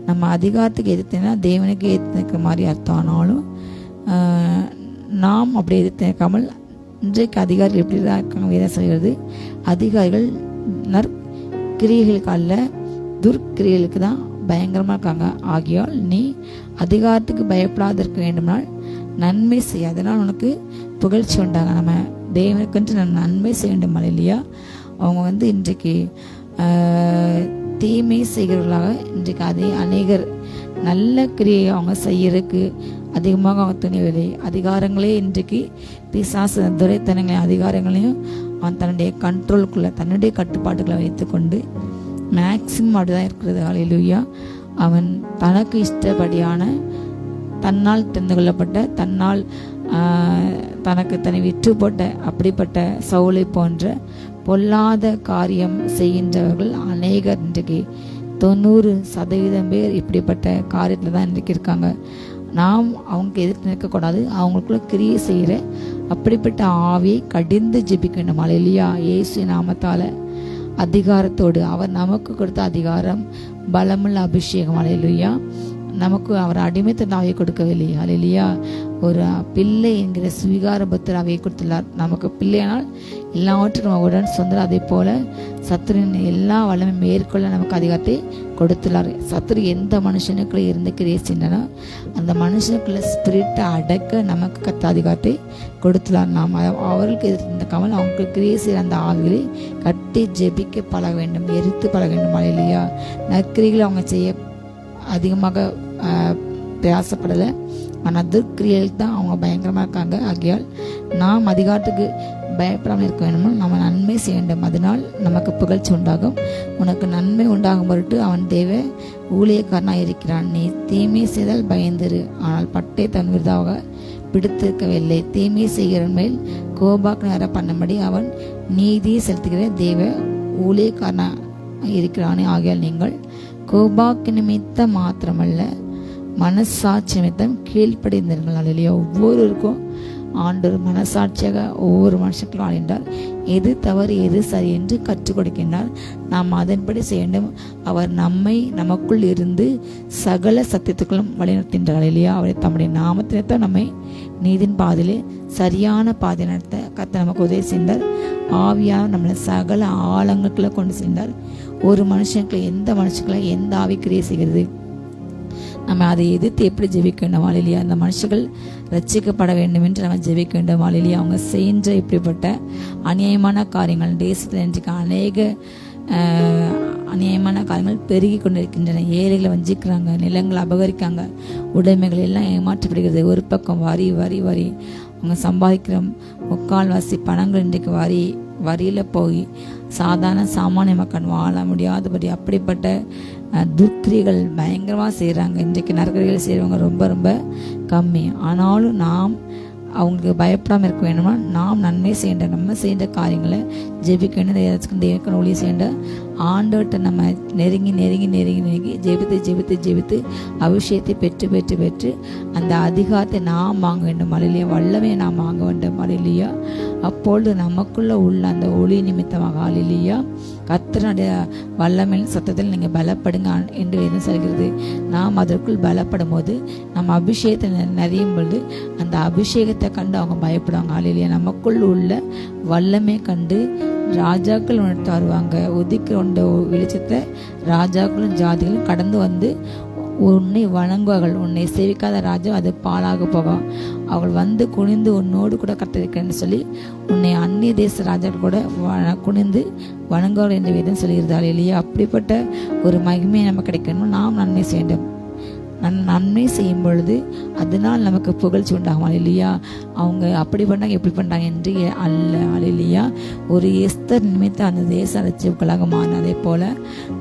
நம்ம அதிகாரத்துக்கு எதிர்த்துனா தேவனுக்கு எதிர்த்து நிற்கிற மாதிரி அர்த்தம். ஆனாலும் நாம் அப்படி எதிர்த்து நிற்காமல் இன்றைக்கு அதிகாரிகள் எப்படி தான் இருக்காங்க வேதம் சொல்கிறது, அதிகாரிகள் நற்கிரியைகளுக்கு அல்ல துர்க்கிரியைகளுக்கு தான் பயங்கரமாக இருக்காங்க. ஆகியால் நீ அதிகாரத்துக்கு பயப்படாத இருக்க வேண்டும்னால் நன்மை செய்ய, அதனால் உனக்கு புகழ்ச்சி உண்டாங்க. நம்ம தேவனுக்கு நன்மை செய்ய வேண்டும் இல்லையா. அவங்க இன்றைக்கு தீமை செய்கிறவர்களாக இன்றைக்கு அநேகர் நல்ல கிரியை அவங்க செய்யறதுக்கு அதிகமாக அவங்க துணிவில்லை. அதிகாரங்களே இன்றைக்கு பிசாசு துரைத்தனங்களையும் அதிகாரங்களையும் அவன் தன்னுடைய கண்ட்ரோலுக்குள்ள தன்னுடைய கட்டுப்பாட்டுகளை வைத்துக்கொண்டு மேக்சிமம் அப்படிதான் இருக்கிறது. ஹல்லேலூயா. அவன் தனக்கு இஷ்டப்படியான தன்னால் தெரிந்து கொள்ளப்பட்ட தன்னால் தனக்கு தன்னை விற்று போட்ட அப்படிப்பட்ட சவுலை போன்ற பொல்லாத காரியம் செய்கின்றவர்கள் அநேகர் இன்றைக்கு 90% பேர் இப்படிப்பட்ட காரியத்தில் தான் இன்றைக்கு இருக்காங்க. நாம் அவங்க எதிர்த்து நிற்கக்கூடாது. அவங்களுக்குள்ள கிரியை செய்கிற அப்படிப்பட்ட ஆவியை கடிந்து ஜெபிக்க வேண்டும். அல்லேலூயா. இயேசு நாமத்தால் அதிகாரத்தோடு, அவர் நமக்கு கொடுத்த அதிகாரம், பலமுள்ள அபிஷேகம். அல்லேலூயா. நமக்கு அவர் அடிமைத்தன ஆவியை கொடுக்கவில்லை. அல்லேலூயா. ஒரு பிள்ளை என்கிற சுவீகார பக்தர் ஆவியை கொடுத்துள்ளார். நமக்கு பிள்ளையானால் எல்லாவற்றும் நம்ம உடன் சொந்தம். அதே போல சத்துருவின் எல்லா வல்லமை மேற்கொள்ள நமக்கு அதிகாரத்தை கொடுத்துள்ளார். சத்துரு எந்த மனுஷனுக்குள்ள இருந்து கிரியை சென்றனோ அந்த மனுஷனுக்குள்ள ஸ்பிரிட்டை அடக்க நமக்கு கத்த அதிகாரத்தை கொடுத்துள்ளார். நாம் அவர்களுக்கு எதிர்க்காமல் அவங்களுக்கு கிரியை செய்கிற அந்த ஆவிகளை கட்டி ஜெபிக்க பழக வேண்டும், எரித்து பழக வேண்டும். அல்லேலூயா. நற்கிரிகளை அவங்க செய்ய அதிகமாக பிரயாசப்படலை, ஆனால் துர்க்கிரியல் தான் அவங்க பயங்கரமாக இருக்காங்க. ஆகையால் நாம் அதிகாரத்துக்கு பயப்படாமல் இருக்க வேண்டுமோ நம்ம நன்மை செய்ய வேண்டும், அதனால் நமக்கு புகழ்ச்சி உண்டாகும். உனக்கு நன்மை உண்டாகும் பொருட்டு அவன் தேவ ஊழியக்காரனாக இருக்கிறான். நீ தீமை செய்தால் பயந்திரு, ஆனால் பட்டை தன் விருதாக பிடித்திருக்கவில்லை. தீமை செய்கிற மேல் கோபாக்கு நேர பண்ணும்படி அவன் நீதியை செலுத்துகிற தேவ ஊழியக்காரனாக இருக்கிறானே. ஆகையால் நீங்கள் கோபாக்கு நிமித்தம் மாத்திரமல்ல மனசாட்சி நிமித்தம் கீழ்ப்படிந்தீர்கள். அல்லேலூயா. ஒவ்வொருவருக்கும் ஆண்டவர் மனசாட்சியாக ஒவ்வொரு மனுஷனுக்கும் ஆளின்றார். எது தவறு எது சரி என்று கற்றுக் கொடுக்கின்றார். நாம் அதன்படி செய்ய வேண்டும். அவர் நமக்குள் இருந்து சகல சத்தியத்துக்களும் வழிநடத்தின்றார். அல்லேலூயா. அவரை தம்முடைய நாமத்தினத்தான் நம்மை நீதின் பாதையிலே சரியான பாதை நடத்த கத்த நமக்கு உதவி செய்தார். ஆவியாக நம்மளை சகல ஆழங்களுக்குள்ள கொண்டு சென்றார். ஒரு மனுஷனுக்குள்ள எந்த மனுஷனுக்குள்ள எந்த ஆவி கிரியை செய்கிறது, நம்ம அதை எதிர்த்து எப்படி ஜெபிக்க வேண்டும். அல்லேலூயா. அந்த மனுஷர்கள் ரட்சிக்கப்பட வேண்டும் என்று நம்ம ஜெபிக்க வேண்டும். அல்லேலூயா. அவங்க செஞ்ச இப்படிப்பட்ட அநியாயமான காரியங்கள் தேசத்தில் இன்றைக்கு அநேக அநியாயமான காரியங்கள் பெருகி கொண்டிருக்கின்றன. ஏழைகளை வஞ்சிக்கிறாங்க, நிலங்களை அபகரிக்காங்க, உடைமைகள் எல்லாம் ஏமாற்றப்படுகிறது. ஒரு பக்கம் வரி வரி வரி அவங்க சம்பாதிக்கிற முக்கால்வாசி பணங்கள் இன்றைக்கு வரியில் போய் சாதாரண சாமானிய மக்கள் வாழ முடியாதபடி அப்படிப்பட்ட துர்க்கிரிகள் பயங்கரமாக செய்கிறாங்க. இன்றைக்கு நரகரிகள் செய்கிறவங்க ரொம்ப ரொம்ப கம்மி. ஆனாலும் நாம் அவங்களுக்கு பயப்படாமல் இருக்க வேணுமா, நாம் நன்மை செய்கின்ற நம்ம செய்கின்ற காரியங்களை ஜெபிக்க வேண்டும். தேவனுக்கு ஒளி செய்கின்ற ஆண்டவர்கிட்ட நம்ம நெருங்கி நெருங்கி நெருங்கி நெருங்கி ஜெபித்து ஜெபித்து ஜெபித்து அபிஷேகத்தை பெற்று பெற்று பெற்று அந்த அதிகாரத்தை நாம் வாங்க வேண்டும். அல்லேலூயா. வல்லமையை நாம் வாங்க வேண்டும். அல்லேலூயா. அப்பொழுது நமக்குள்ள உள்ள அந்த ஒளி நிமித்தமாக அல்லேலூயா கர்த்தருடைய வல்லமையின் சத்தத்தில் நீங்கள் பலப்படுங்க என்று எதுவும் சொல்கிறது. நாம் அதற்குள் பலப்படும் போது நம்ம அபிஷேகத்தை நிறையும் பொழுது அந்த அபிஷேகத்தை கண்டு அவங்க பயப்படுவாங்க. அல்லேலூயா. நமக்குள் உள்ள வல்லமை கண்டு ராஜாக்கள் உணர்த்து வருவாங்க. ஒதுக்கி கொண்ட வெளிச்சத்தை ராஜாக்களும் ஜாதிகளும் கடந்து வந்து உன்னை வணங்குவார்கள். உன்னை சேவிக்காத ராஜா அது பாலாக போகும். அவள் வந்து குனிந்து உன்னோடு கூட கத்திருக்கிறேன்னு சொல்லி உன்னை அந்நிய தேச ராஜாக்கள் கூட குனிந்து வணங்குவார்கள் என்று வேதம் சொல்கிறார்கள். இல்லையா? அப்படிப்பட்ட ஒரு மகிமையை நம்ம கிடைக்கணும். நாம் நன்மை செய்ய வேண்டும். நன்மை செய்யும் பொழுது அதனால் நமக்கு புகழ்ச்சி உண்டாகும். இல்லையா? அவங்க அப்படி பண்ணாங்க இப்படி பண்ணாங்க என்று அல்ல. இல்லையா? ஒரு எஸ்தர் நிமித்தம் அந்த தேச ரட்சிப்புகளாக மாறின. அதே போல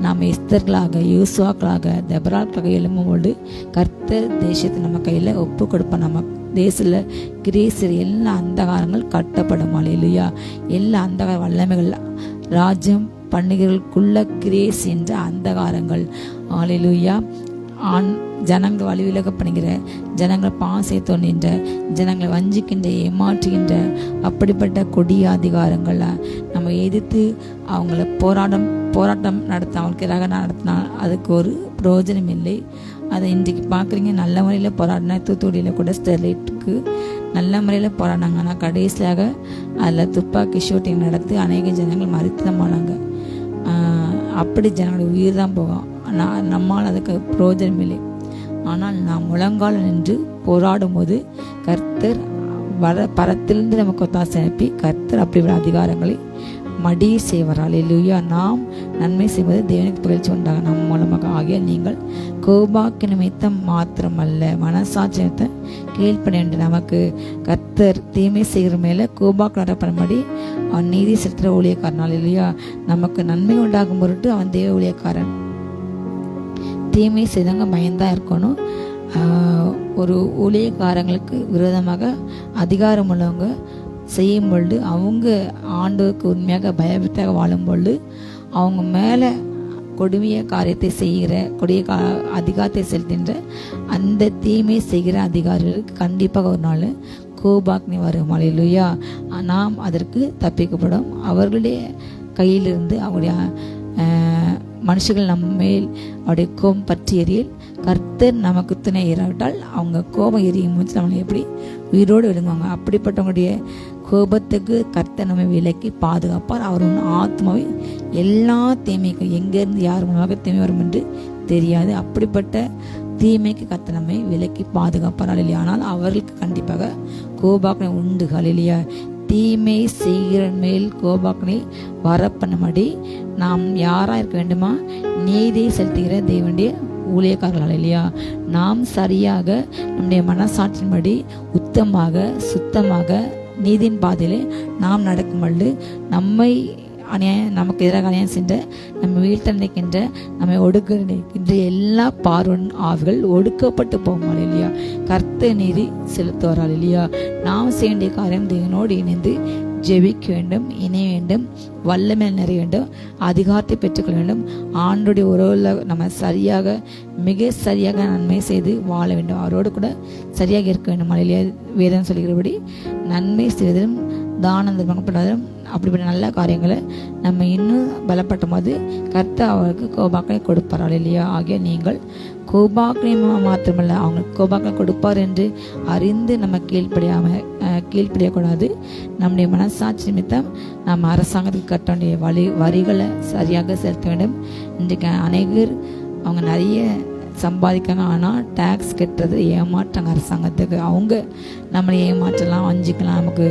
நாம் எஸ்தர்களாக யூசுவாக்களாக தெபராக்களாக எழும்பும்போது கர்த்தர் தேசத்தை நம்ம கையில் ஒப்பு கொடுப்போம். நம்ம தேசத்தில் கிரேசர் எல்லா அந்தகாரங்கள் கட்டப்படும். இல்லையா? எல்லா அந்தகார வல்லமைகள் ராஜ்யம் பண்டிகைகளுக்குள்ள கிரேஸ் என்ற அந்தகாரங்கள் அல்லேலூயா ஜனங்கள் வழிவிலக பண்ணுகிற ஜனங்கள் பாசை தோன்றுகின்ற ஜனங்களை வஞ்சிக்கின்ற ஏமாற்றுகின்ற அப்படிப்பட்ட கொடிய அதிகாரங்கள் நம்ம எதிர்த்து அவங்கள போராட்டம் நடத்த அவங்களுக்கு எதிராக நடத்தினால் அதுக்கு ஒரு பிரயோஜனம் இல்லை. அதை இன்றைக்கு பார்க்குறீங்க. நல்ல முறையில் போராடினா தூத்துக்குடியில் கூட ஸ்டெர்லைட்டுக்கு நல்ல முறையில் போராடினாங்க. ஆனால் கடைசியாக அதில் துப்பாக்கி ஷூட்டிங் நடத்தி அநேக ஜனங்கள் மறித்து தான் போனாங்க. அப்படி ஜனங்களுடைய உயிர் தான் போகும். நம்மால் அதுக்கு பிரயோஜனம் இல்லை. ஆனால் நாம் முழங்கால் நின்று போராடும் போது கர்த்தர் பரத்திலிருந்து நமக்கு ஒத்தாசை அனுப்பி கர்த்தர் அப்படி அதிகாரங்களை மடியை செய்வார். அல்லேலூயா. நாம் நன்மை செய்வது தேவனுக்கு புகழ்ச்சி உண்டாக நம் மூலமாக. ஆகிய நீங்கள் கோபாக்கு நிமித்தம் மாத்திரமல்ல மனசாட்சி நிமித்தம் கீழ்ப்படிய வேண்டும். நமக்கு கர்த்தர் தீமை செய்கிற மேலே கோபாக்கு நடப்படி அவன் நீதி செலுத்துகிற ஊழியக்காரன். அல்லேலூயா. நமக்கு நன்மை உண்டாகும் பொருட்டு அவன் தேவ ஊழியக்காரன். தீமை செய்தவங்க பயந்தான் இருக்கணும். ஒரு ஊழியக்காரங்களுக்கு விரோதமாக அதிகாரம் உள்ளவங்க செய்யும் பொழுது அவங்க ஆண்டவருக்கு உண்மையாக பயபக்தியாக வாழும் பொழுது அவங்க மேலே கொடுமைய காரியத்தை செய்கிற அதிகாரத்தை செலுத்துகின்ற அந்த தீமை செய்கிற அதிகாரிகளுக்கு கண்டிப்பாக ஒரு நாள் கோபாக்னி வரும். அல்லேலூயா. நாம் அதற்கு தப்பிக்கப்படும். அவர்களுடைய கையிலிருந்து அவருடைய மனுஷர்கள் நம்ம மேல் அவருடைய கோபம் பற்றி எறியல் கர்த்தர் நமக்கு துணை இராவிட்டால் அவங்க கோபம் எரியும் போது நம்மளை எப்படி உயிரோடு விடுங்குவாங்க. அப்படிப்பட்டவங்களுடைய கோபத்துக்கு கர்த்தர் நம்மை விலக்கி பாதுகாப்பார். அவர் ஆத்மாவை எல்லா தீமைக்கும் எங்கேருந்து யார் மூலமாக தீமை வரும் என்று தெரியாது. அப்படிப்பட்ட தீமைக்கு கர்த்தர் நம்மை விலக்கி பாதுகாப்பார். அல்லேலூயா. ஆனால் அவர்களுக்கு கண்டிப்பாக கோபாக்னை உண்டு. அல்லேலூயா. தீமை செய்கிற மேல் கோபாக்னை வரப்பண்ணபடி நாம் யாராக இருக்க வேண்டுமா? நீதியை செலுத்துகிற தேவனுடைய ஊழியக்காரர்கள். இல்லையா? நாம் சரியாக நம்முடைய மனசாட்சியின்படி உத்தமாக சுத்தமாக நீதியின் பாதையிலே நாம் நடக்கும் பொழுது நமக்கு எதிராக அநியாயம் சென்ற நம்ம வீழ்த்த நினைக்கின்ற நம்மை ஒடுக்க நினைக்கின்ற எல்லா பார்வன் ஆவிகள் ஒடுக்கப்பட்டு போகும். இல்லையா? கர்த்த நீதி செலுத்துவார்கள். இல்லையா? நாம் செய்ய வேண்டிய காரியம் தேவனோடு இணைந்து ஜெபிக்க வேண்டும், இணைய வேண்டும், வல்லமை நிறைய வேண்டும், அதிகாரத்தை பெற்றுக்கொள்ள வேண்டும். ஆண்டுடைய உறவில் நம்ம சரியாக மிக சரியாக நன்மை செய்து வாழ வேண்டும். அவரோடு கூட சரியாக இருக்க வேண்டும். இல்லையா? வேதம் சொல்கிறபடி நன்மை செய்வதும் தானம் தர்மம் அப்படிப்பட்ட நல்ல காரியங்களை நம்ம இன்னும் பலப்பட்டும் போது கர்த்தர் அவருக்கு கோபாக்களை கொடுப்பார். இல்லையா? ஆகிய நீங்கள் கோபாக்களை மாத்திரமல்ல அவங்களுக்கு கோபாக்களை கொடுப்பார் என்று அறிந்து நம்ம கீழ்ப்படியக்கூடாது. நம்முடைய மனசாட்சி நிமித்தம் நம்ம அரசாங்கத்துக்கு கட்ட வேண்டிய வரிகளை சரியாக செலுத்த வேண்டும். இன்றைக்கு அநேகர் அவங்க நிறைய சம்பாதிக்காங்க, ஆனால் டேக்ஸ் கட்டுறது ஏமாற்றாங்க அரசாங்கத்துக்கு. அவங்க நம்மளை ஏமாற்றலாம், வஞ்சிக்கலாம், நமக்கு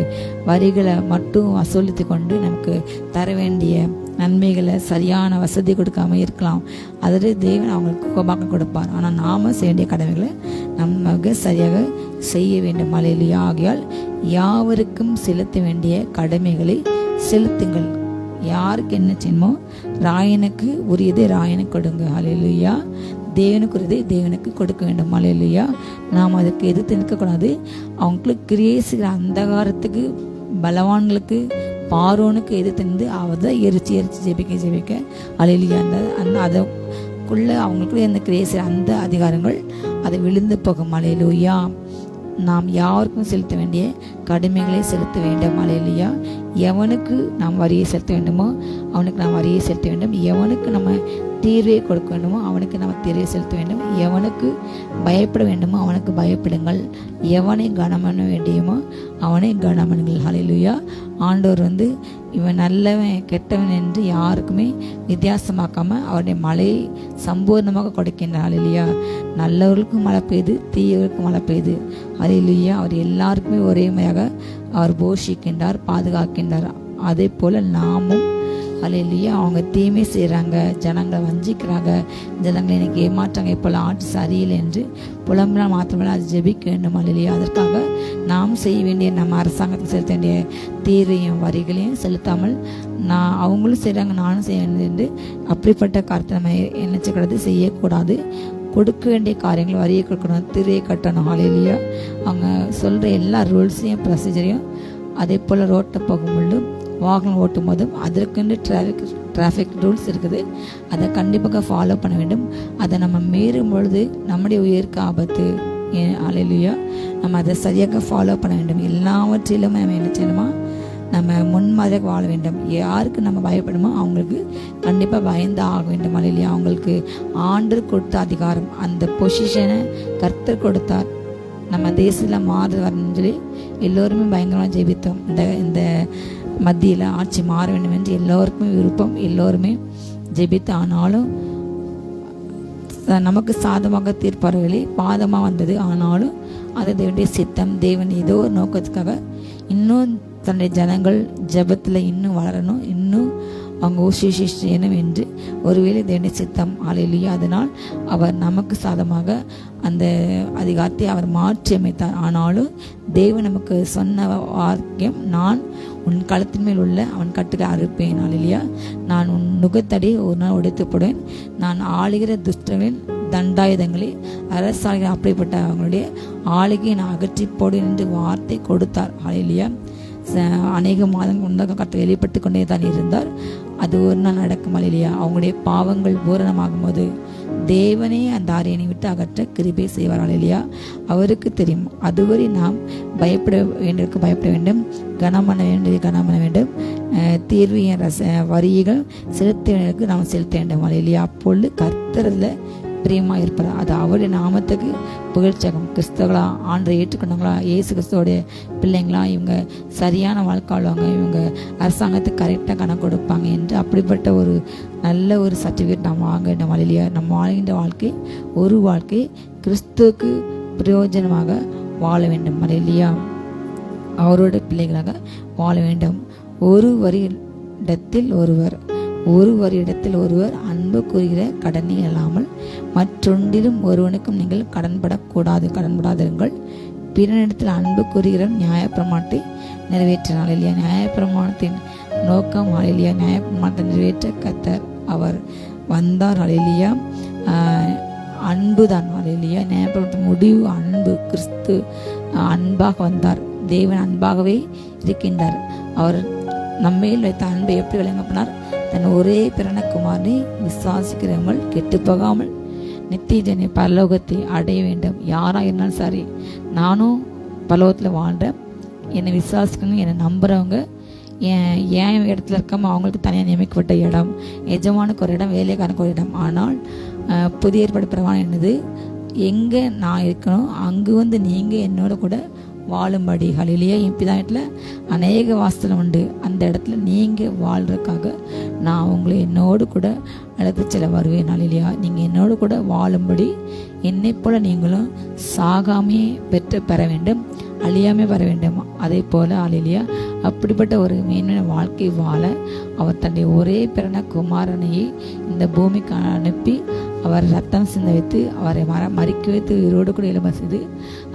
வரிகளை மட்டும் வசூலித்து கொண்டு நமக்கு தர வேண்டிய நன்மைகளை சரியான வசதி கொடுக்காம இருக்கலாம். அதில் தேவன் அவங்களுக்கு கோபாக்கம் கொடுப்பார். ஆனால் நாம் செய்ய வேண்டிய கடமைகளை நமக்கு சரியாக செய்ய வேண்டும். அல்லேலூயா. ஆகையால் யாவருக்கும் செலுத்த வேண்டிய கடமைகளை செலுத்துங்கள். யாருக்கு என்ன செய்யணுமோ ராயனுக்கு உரியதை ராயனுக்கு கொடுங்க. அல்லேலூயா. தேவனுக்கு உரியதை தேவனுக்கு கொடுக்க வேண்டும். அல்லேலூயா. நாம் அதற்கு எதிர்த்து நிற்கக்கூடாது. அவங்களுக்கு கிரியை செய்கிற அந்தகாரத்துக்கு பலவான்களுக்கு பார்வோனுக்கு எதிர்த்து நின்று அவர் தான் எரிச்சு ஜெபிக்க அல்லேலூயா. அந்த அதற்குள்ள அவங்களுக்குள்ள இந்த கிரியை செய்கிற அந்த அதிகாரங்கள் அதை விழுந்து போகும். அல்லேலூயா. நாம் யாருக்கும் செலுத்த வேண்டிய கடமைகளை செலுத்த வேண்டும். அல்லேலூயா. எவனுக்கு நாம் வரியை செலுத்த வேண்டுமோ அவனுக்கு நாம் வரியை செலுத்த வேண்டும். எவனுக்கு நம்ம தீர்வை கொடுக்க வேண்டுமோ அவனுக்கு நம்ம தீர்வை செலுத்த வேண்டும். எவனுக்கு பயப்பட வேண்டுமோ அவனுக்கு பயப்படுங்கள். எவனை கனம் பண்ண வேண்டியுமோ அவனை கனம் பண்ணுங்கள். அல்லேலூயா. ஆண்டவர் இவன் நல்லவன் கெட்டவன் என்று யாருக்குமே வித்தியாசமாக்காம அவருடைய மழையை சம்பூர்ணமாக கொடுக்கின்றார். அல்லேலூயா. நல்லவர்களுக்கும் மழை பெய்யுது, தீயவர்களுக்கும் மழை பெய்யுது. அல்லேலூயா. அவர் எல்லாருக்குமே ஒரே முறையாக அவர் போஷிக்கின்றார், பாதுகாக்கின்றார். அதே போல நாமும் அல்லேலூயா. அவங்க தீமை செய்கிறாங்க, ஜனங்களை வஞ்சிக்கிறாங்க, ஜனங்களை எனக்கு ஏமாற்றாங்க, இப்போல்லாம் ஆட்சி சரியில்லை என்று புலம்புனால் மாத்திரமல்ல அது ஜெபிக்க வேண்டும். அல்லேலூயா. அதற்காக நாம் செய்ய வேண்டிய நம்ம அரசாங்கத்துக்கு செலுத்த வேண்டிய தீர்வையும் வரிகளையும் செலுத்தாமல் அவங்களும் செய்கிறாங்க நானும் செய்ய வேண்டியது என்று அப்படிப்பட்ட காரியத்தை நம்ம நினைச்சக்கூடாது, செய்யக்கூடாது. கொடுக்க வேண்டிய காரியங்கள் வரியை கொடுக்கணும், தீர்வையை கட்டணும். அல்லேலூயா. அவங்க சொல்கிற எல்லா ரூல்ஸையும் ப்ரொசீஜரையும் அதே போல் ரோட்டில் போகும்பொழுது வாகனம் ஓட்டும் போதும் அதற்கென்று டிராஃபிக் ரூல்ஸ் இருக்குது. அதை கண்டிப்பாக ஃபாலோ பண்ண வேண்டும். அதை நம்ம மீறும் பொழுது நம்முடைய உயிருக்கு ஆபத்து. அல்லேலூயா. நம்ம அதை சரியாக ஃபாலோ பண்ண வேண்டும். எல்லாவற்றிலும் நம்ம என்ன செய்யணுமா? நம்ம முன்மாதிரியாக வாழ வேண்டும். யாருக்கு நம்ம பயப்படுமோ அவங்களுக்கு கண்டிப்பாக பயந்து ஆக வேண்டும். அல்லேலூயா. அவங்களுக்கு ஆண்டவர் கொடுத்த அதிகாரம், அந்த பொசிஷனை கர்த்தர் கொடுத்தார். நம்ம தேசத்தில் மாறு வரணும்னு சொல்லி எல்லோருமே பயங்கரமாக ஜெபித்தோம். இந்த மத்தியில் ஆட்சி மாற வேண்டும் என்று எல்லோருக்குமே விருப்பம், எல்லோருமே ஜெபித்து. ஆனாலும் நமக்கு சாதமாக தீர்ப்பார்களே பாதமாக வந்தது. ஆனாலும் அது தேவனுடைய சித்தம். தேவன் ஏதோ ஒரு நோக்கத்துக்காக இன்னும் தன்னுடைய ஜனங்கள் ஜெபத்தில் இன்னும் வளரணும், இன்னும் அவங்க செய்யணும் என்று ஒருவேளை தேவனுடைய சித்தம். அல்லேலூயா. அதனால் அவர் நமக்கு சாதமாக அந்த அதிகாரத்தை அவர் மாற்றி அமைத்தார். ஆனாலும் தேவன் நமக்கு சொன்ன வாக்கியம், நான் உன் களத்தின் மேல் உள்ள அவன் கட்டுகளை அறுப்பேன். அல்லேலூயா. நான் உன் நுகத்தடி ஒரு நாள் உடைத்துப்படுவேன். நான் ஆளுகிற துஷ்டர்களின் தண்டாயுதங்களை அரசாளுகிற அப்படிப்பட்ட அவங்களுடைய ஆளுகையை நான் அகற்றி போடுவேன் என்று வார்த்தை கொடுத்தார். அல்லேலூயா. அநேக மாதங்கள் முன்னதாக கர்த்தர் வெளிப்பட்டு கொண்டே தான் இருந்தார். அது ஒரு நாள் நடக்கும் இல்லையா. அவங்களுடைய பாவங்கள் பூரணமாகும் போது தேவனே அந்த ஆரியனை விட்டு அகற்ற கிருபை செய்வார்கள் இல்லையா. அவருக்கு தெரியும். அதுவரை நாம் பயப்பட வேண்டும், கனம் பண்ண வேண்டும், தீர்வியின் வரிகள் செலுத்தினருக்கு நாம் செலுத்த வேண்டும் இல்லையா. அப்பொழுது கர்த்தரில் பிரியமாக இருப்பார். அது அவருடைய நாமத்துக்கு புகழ்ச்சகம். கிறிஸ்தவங்களா, ஆண்டை ஏற்றுக்கொண்டவங்களா, இயேசு கிறிஸ்துவோடைய பிள்ளைங்களா, இவங்க சரியான வாழ்க்கை வாழ்வாங்க, இவங்க அரசாங்கத்துக்கு கரெக்டாக கணக்கு கொடுப்பாங்க என்று அப்படிப்பட்ட ஒரு நல்ல ஒரு சர்டிஃபிகேட் நாம் வாங்க வேண்டும் இல்லையா. நம்ம வாழ்கின்ற வாழ்க்கை கிறிஸ்துவுக்கு பிரயோஜனமாக வாழ வேண்டும் இல்லையா. அவரோட பிள்ளைகளாக வாழ வேண்டும். ஒரு வரியிடத்தில் ஒருவர் அன்பு கூறுகிற கடனே அல்லாமல் மற்றொன்றிலும் ஒருவனுக்கும் நீங்கள் கடன்படாதிருங்கள். பிறனிடத்தில் அன்பு கூறுகிறவன் நியாயப்பிரமாணத்தை நிறைவேற்றினார் இல்லையா. நியாயப்பிரமாணத்தின் நோக்கம் இல்லையா, நியாயப்பிரமாணத்தை நிறைவேற்ற கர்த்தர் அவர் வந்தார் இல்லையா. அன்பு தான் இல்லையா. நியாயப்பிரமாணத்தின் முடிவு அன்பு. கிறிஸ்து அன்பாக வந்தார். தேவன் அன்பாகவே இருக்கின்றார். அவர் நம்மேல் வைத்த அன்பை எப்படி விளங்கப்பனார்? தன் ஒரே பிறன குமாரனை விசுவாசிக்கிறவங்கள் கெட்டு போகாமல் நித்திய பரலோகத்தை அடைய வேண்டும். யாரா இருந்தாலும் சரி, நானும் பரலோகத்தில் வாழ்கிறேன், என்னை விசுவாசிக்கணும், என்னை நம்புறவங்க ஏன் இடத்துல இருக்காம அவங்களுக்கு தனியாக நியமிக்கப்பட்ட இடம், எஜமானுக்கு ஒரு இடம், வேலைக்காரனுக்கு ஒரு இடம். ஆனால் புதிய ஏற்பாடு பிரமாணம் என்னது? எங்கே நான் இருக்கணும் அங்கு நீங்கள் என்னோட கூட வாழும்படி ஹல்லேலூயா. என் பிதாவில் அநேக வாசல் உண்டு. அந்த இடத்துல நீங்கள் வாழ்றதுக்காக நான் உங்களை என்னோடு கூட அழைத்து செல்ல வருவேன் ஹல்லேலூயா. நீங்கள் என்னோடு கூட வாழும்படி என்னை போல நீங்களும் சாகாமே பெற வேண்டும், அழியாமே பெற வேண்டும். அதே போல ஹல்லேலூயா அப்படிப்பட்ட ஒரு மேன்மையான வாழ்க்கை வாழ அவர் தன்னுடைய ஒரே பிறந்த குமாரனையை இந்த பூமிக்கு அனுப்பி அவர் ரத்தம் சிந்த வைத்து அவரை மறிக்க வைத்து உயிரோடு கூட எழும்ப செய்து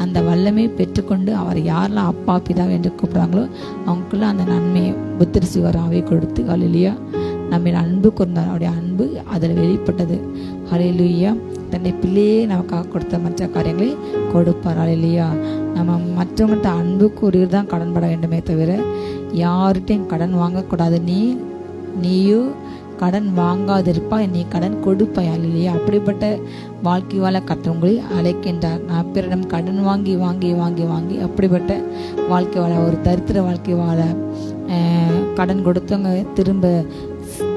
அந்த வல்லமை பெற்றுக்கொண்டு அவர் யாரெல்லாம் அப்பா பிதா என்று கூப்பிடுறாங்களோ அவங்களுக்குள்ள அந்த நன்மையை புத்திர சிவராவை கொடுத்து ஹல்லேலூயா நம்ம அன்பு கூர்ந்தார். அவருடைய அன்பு அதில் வெளிப்பட்டது ஹல்லேலூயா. தன்னை பிள்ளையே நமக்காக கொடுத்த மற்ற காரியங்களை கொடுப்பார் ஹல்லேலூயா. நம்ம மற்றவங்கள்ட்ட அன்பு கூறியது தான் கடன்பட வேண்டுமே தவிர யார்கிட்டையும் கடன் வாங்கக்கூடாது. நீயும் கடன் வாங்காதிருப்பா, நீ கடன் கொடுப்பாய் ஹல்லேலூயா. அப்படிப்பட்ட வாழ்க்கை வாழ கர்த்தர் அழைக்கின்றார். நான் பிறரிடம் கடன் வாங்கி வாங்கி வாங்கி வாங்கி அப்படிப்பட்ட வாழ்க்கை வாழ, ஒரு தரித்திர வாழ்க்கை வாழ, கடன் கொடுத்தவங்க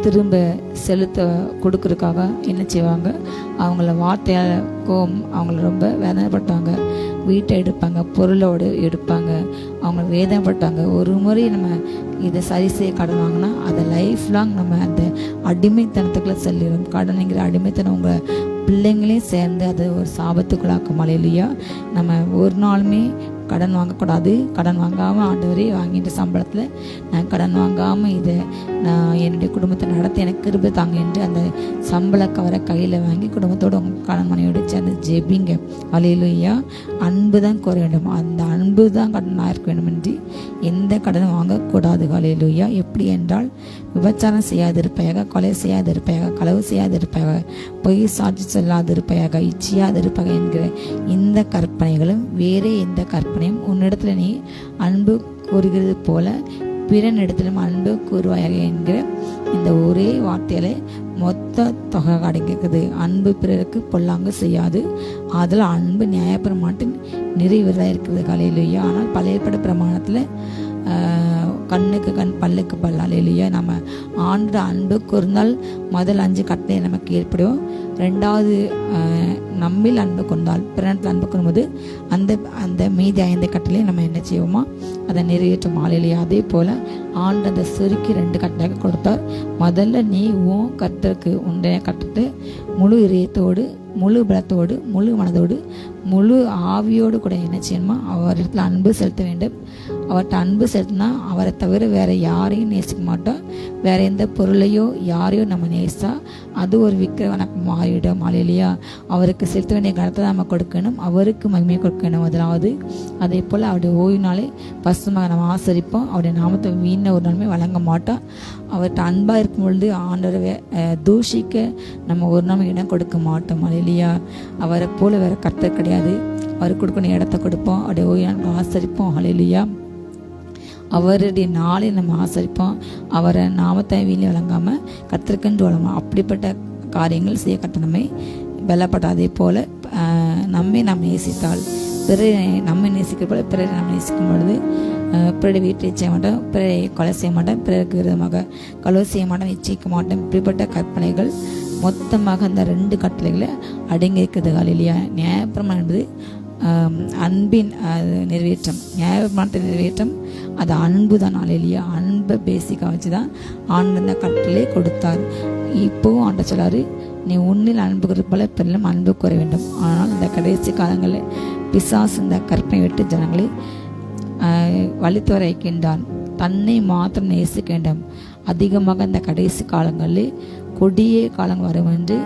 திரும்ப செலுத்த கொடுக்கறதுக்காக என்ன செய்வாங்க? அவங்கள வார்த்தையால் அவங்கள ரொம்ப வேதனைப்பட்டாங்க, வீட்டை எடுப்பாங்க, பொருளோடு எடுப்பாங்க, அவங்க வேதனைப்பட்டாங்க. ஒரு முறை நம்ம இதை சரி செய்ய கடன் வாங்கினா அதை லைஃப் லாங் நம்ம அந்த அடிமைத்தனத்துக்குள்ளே செல்லிடும். கடனுங்கிற அடிமைத்தனம் உங்கள் பிள்ளைங்களையும் சேர்ந்து அது ஒரு சாபத்துக்குள்ளாக்கும் ஹல்லேலூயா. நம்ம ஒரு நாளுமே கடன் வாங்கக்கூடாது. கடன் வாங்காமல் ஆண்டவரே வாங்கின்ற சம்பளத்தில் நான் கடன் வாங்காமல் இதை நான் என்னுடைய குடும்பத்தை நடத்த எனக்கு கிருபை தாங்க என்று அந்த சம்பள கவரை கையில் வாங்கி குடும்பத்தோடு உங்கள் கடன் மனையோடு சேர்ந்து ஜெபிங்க ஹல்லேலூயா. அன்பு தான் கோர வேண்டும். அந்த அன்பு தான் கடனாக இருக்க வேண்டும் என்று எந்த கடனும் வாங்கக்கூடாது ஹல்லேலூயா. எப்படி என்றால் விபச்சாரம் செய்யாதிருப்பையாக, கொலை செய்யாதிருப்பையாக, களவு செய்யாதிருப்பையாக, பொய் சாட்சி சொல்லாதிருப்பையாக, இச்சியாதிருப்பையாக என்கிற இந்த கற்பனைகளும் வேறே எந்த கற்பனையும் உன்னிடத்தில் நீ அன்பு கூறுகிறது போல பிறனிடத்திலும் அன்பு கூறுவாயாக என்கிற இந்த ஒரே வார்த்தையில மொத்த தொகை அடங்கியிருக்குது. அன்பு பிறருக்கு பொல்லாங்கு செய்யாது, அதில் அன்பு நியாயப்பிரமாணத்தின் நிறைவேறதாக இருக்கிறது ஹல்லேலூயா. ஆனால் பழைய ஏற்பாடு பிரமாணத்தில் கண்ணுக்கு கண் பல்லுக்கு பல் ஹல்லேலூயா. நம்ம ஆண்டு அன்பு கூர்ந்தால் முதல் 5 கட்டளை நமக்கு ஏற்படும். 2வது நம்மில் அன்பு கொண்டால் பிறனத்தில் அன்பு கொள்ளும்போது அந்த மீதி 5 கட்டளையும் நம்ம என்ன செய்வோமா அதை நிறைவேற்றும் ஹல்லேலூயா. அதே போல் ஆண்டு அந்த சுருக்கி 2 கட்டளையாக கொடுத்தார். முதல்ல நீ உன் கர்த்தருக்கு உன்னைய கட்டத்தை முழு இதயத்தோடு, முழு பலத்தோடு, முழு மனதோடு, முழு ஆவியோடு கூட என்ன செய்யணுமா அவரிடத்தில் அன்பு செலுத்த வேண்டும். அவர்கிட்ட அன்பு செலுத்தினா அவரை தவிர வேறு யாரையும் நேசிக்க மாட்டோம். வேறு எந்த பொருளையோ யாரையோ நம்ம நேசித்தா அது ஒரு விக்கிரகனுக்கு மாறிவிடும் ஹல்லேலூயா. அவருக்கு செலுத்த வேண்டிய கருத்தை நம்ம கொடுக்கணும், அவருக்கு மகிமையை கொடுக்கணும். முதலாவது அதே போல் அவருடைய ஓய்வு நாளை பசுமாக நம்ம ஆசரிப்போம். அவருடைய நாமத்தை வீண ஒரு நாளுமே வழங்க மாட்டோம். அவர்கிட்ட அன்பாக இருக்கும் பொழுது ஆண்டவரை தூஷிக்க நம்ம ஒரு நாளும் இடம் கொடுக்க மாட்டோம் ஹல்லேலூயா. அவரை போல வேறு கர்த்தர் கிடையாது. அவருக்கு கொடுக்கணும் இடத்த கொடுப்போம், அவருடைய ஓய்வு நாளுக்கு ஆசரிப்போம் ஹல்லேலூயா. அவருடைய நாளை நம்ம ஆசரிப்போம். அவரை நாமத்தை வீணி வழங்காமல் கத்திருக்கென்று வழங்கும். அப்படிப்பட்ட காரியங்கள் செய்ய கட்டணமே பலப்பட்ட. அதே போல் நம்மை நாம் நேசித்தால் பிறரை நம்ம நேசிக்கிற போல பிறரை நம்ம நேசிக்கும் பொழுது பிறரை வீட்டை செய்ய மாட்டோம், பிறரை கொலை செய்ய மாட்டோம், பிறருக்கு விரோதமாக கொலை செய்ய மாட்டோம், நிச்சயிக்க மாட்டோம். இப்படிப்பட்ட கற்பனைகள் மொத்தமாக அந்த 2 கட்டளைகளை அடங்கி இருக்கிறது. இல்லையா? நியாயப்பிரமாணம் என்பது அன்பின் நிறைவேற்றம். நியாயப்பிரமாணத்தை நிறைவேற்றம் அது அன்பு தான். இல்லையா? அன்பை பேசிக்காக வச்சு தான் ஆண்டு கட்டளை கொடுத்தார். இப்போவும் ஆண்ட சொல்லாரு, நீ உன்னில் அன்பு குறிப்பால பிறலும் அன்பு கூற வேண்டும். ஆனால் இந்த கடைசி காலங்களில் பிசாசு இந்த கற்பனை விட்டு ஜனங்களை வழித்துவர வைக்கின்றான். தன்னை மாத்திரம் நேசிக்க வேண்டும். அதிகமாக இந்த கடைசி காலங்களில் கொடிய காலங்கள் வரும் என்று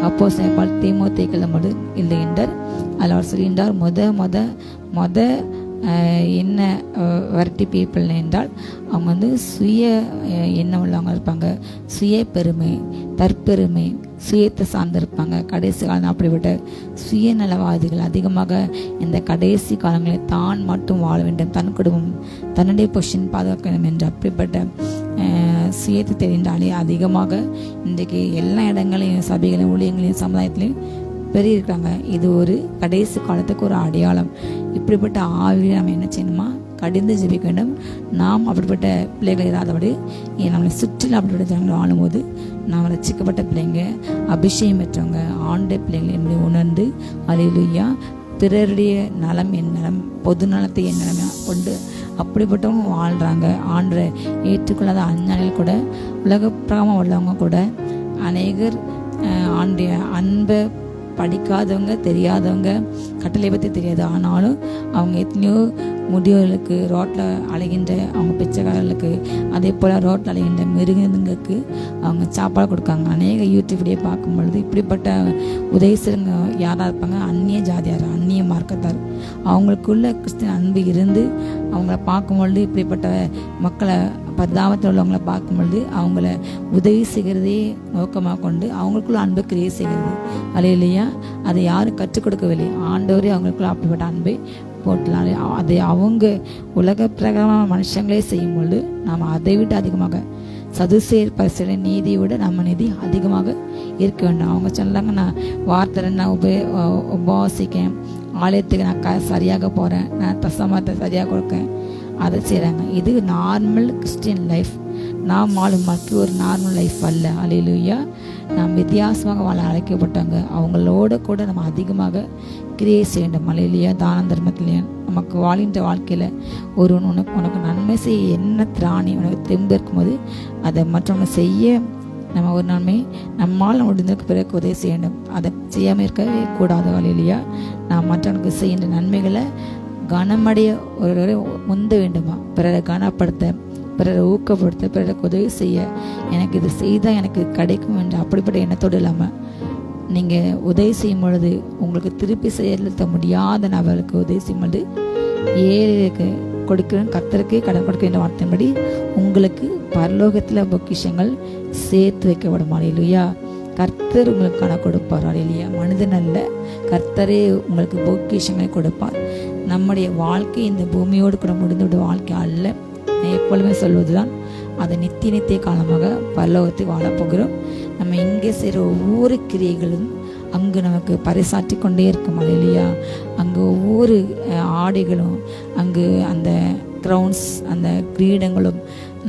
அப்போஸ்தலன் தீமோத்தேயுக்கு இல்லை என்றார். அதில் அவர் சொல்கின்றார், மொத என்ன வெரைட்டி பீப்புள் என்றால் அவங்க சுய எண்ணம் உள்ளவங்க இருப்பாங்க, சுய பெருமை, தற்பெருமை, சுயத்தை சார்ந்திருப்பாங்க. கடைசி காலம் அப்படிப்பட்ட சுயநலவாதிகள் அதிகமாக இந்த கடைசி காலங்களில் தான் மட்டும் வாழ வேண்டும், தன் குடும்பம் தன்னுடைய பொசிஷன் பாதுகாக்க வேண்டும் என்று அப்படிப்பட்ட சுயத்தை தெரிந்தாலே அதிகமாக இன்றைக்கு எல்லா இடங்களையும் சபைகளையும் ஊழியங்களையும் சமுதாயத்திலையும் பெருகிருக்காங்க. இது ஒரு கடைசி காலத்துக்கு ஒரு அடையாளம். இப்படிப்பட்ட ஆவியை நம்ம என்ன செய்யணுமா? கடிந்து ஜெபிக்க வேண்டும். நாம் அப்படிப்பட்ட பிள்ளைகள் இராதபடி நம்மளை சுற்றிலும் அப்படிப்பட்ட ஜனங்கள் வாழும்போது நாம் ரட்சிக்கப்பட்ட பிள்ளைங்க, அபிஷேகம் பெற்றவங்க, ஆண்ட பிள்ளைங்கள் என்பதை உணர்ந்து அல்லேலூயா பிறருடைய நலம் என் நலம், பொது நலத்தை என் நலமை கொண்டு அப்படிப்பட்டவங்க வாழ்கிறாங்க. ஆண்டரை ஏற்றுக்கொள்ளாத அஞ்ஞானிகள் கூட, உலக பிரகமாக உள்ளவங்க கூட, அநேகர் ஆண்டைய அன்பை படிக்காதவங்க, தெரியாதவங்க, கட்டளை பற்றி தெரியாது, ஆனாலும் அவங்க எத்தனையோ முதியோர்களுக்கு, ரோட்டில் அலைகின்ற அவங்க பிச்சைக்காரர்களுக்கு, அதே போல் ரோட்டில் அலைகின்ற மிருகங்களுக்கு அவங்க சாப்பாடு கொடுக்காங்க. அநேக யூடியூப் வீடியோ பார்க்கும் பொழுது இப்படிப்பட்ட உதவி செய்றவங்க யாராக இருப்பாங்க? அந்நிய ஜாதியார், அந்நிய மார்க்கத்தார். அவங்களுக்குள்ள கிறிஸ்டின் அன்பு இருந்து அவங்கள பார்க்கும் பொழுது, இப்படிப்பட்ட மக்களை பரிதாபத்தில் உள்ளவங்களை பார்க்கும் பொழுது அவங்கள உதவி செய்கிறதே நோக்கமாக கொண்டு அவங்களுக்குள்ள அன்பு கிரியை செய்கிறது. அல்லேலூயா. அதை யாரும் கற்றுக் கொடுக்கவில்லை, ஆண்டவரே அவங்களுக்குள்ள அப்படிப்பட்ட அன்பை போட்டலாம். அதை அவங்க உலக பிரகாரமான மனுஷங்களே செய்யும் பொழுது நாம் அதை விட அதிகமாக சதுசேர் பரிசீலனை நீதியை விட நம்ம நீதி அதிகமாக இருக்க வேண்டும். அவங்க சொன்னாங்க, நான் வார்த்தை நான் உபவாசிக்கேன், ஆலயத்துக்கு நான் சரியாக போகிறேன், நான் தசமத்தை சரியாக கொடுக்கேன், அதை செய்கிறாங்க. இது நார்மல் கிறிஸ்டியன் லைஃப். நாம் வாழும் மக்கள் ஒரு நார்மல் லைஃப் அல்ல. அல்லேலூயா. நாம் வித்தியாசமாக வாழ அழைக்கப்பட்டாங்க. அவங்களோட கூட நம்ம அதிகமாக கிரியை செய்ய வேண்டும். அல்லேலூயா. தான தர்மத்திலேயே நமக்கு வாழ்கின்ற வாழ்க்கையில் ஒருவன் உனக்கு நன்மை செய்ய என்ன திராணி உனக்கு தெம்பு இருக்கும்போது அதை மற்றவங்க செய்ய நம்ம ஒரு நன்மை நம்மால் முடிந்ததுக்கு பிறகு உதவி செய்ய வேண்டும். அதை செய்யாமல் இருக்கவே கூடாது. அல்லேலூயா. நாம் மற்றவனுக்கு செய்கின்ற நன்மைகளை கனமடைய ஒருவரை முந்த வேண்டுமா? பிறரை கனப்படுத்த, பிறரை ஊக்கப்படுத்த, பிறருக்கு உதவி செய்ய, எனக்கு இது செய்தால் எனக்கு கிடைக்கும் என்று அப்படிப்பட்ட எண்ணத்தோடு இல்லாமல் நீங்கள் உதவி செய்யும் பொழுது உங்களுக்கு திருப்பி செலுத்த முடியாத நபருக்கு உதவி செய்யும் பொழுது ஏழைக்கு கொடுக்கிறேன், கர்த்தருக்கே கடன் கொடுக்க என்ற வார்த்தையின்படி உங்களுக்கு பரலோகத்தில் பொக்கிஷங்கள் சேர்த்து வைக்கப்படும். அல்லேலூயா. கர்த்தர் உங்களுக்கு கணக்கு கொடுப்பார். அல்லேலூயா. மனிதன் அல்ல, கர்த்தரே உங்களுக்கு பொக்கிஷங்களை கொடுப்பார். நம்முடைய வாழ்க்கை இந்த பூமியோடு கூட முடிந்துவிட வாழ்க்கை அல்ல. எப்பொழுதுமே சொல்வதுதான், அதை நித்திய காலமாக பரலோகத்தை வாழப்போகிறோம். நம்ம இங்கே செய்கிற ஒவ்வொரு கிரியைகளும் அங்கு நமக்கு பறைசாற்றி கொண்டே இருக்கும். அல்லேலூயா. அங்கு ஒவ்வொரு ஆடைகளும், அங்கு அந்த க்ரௌன்ஸ், அந்த கிரீடங்களும்,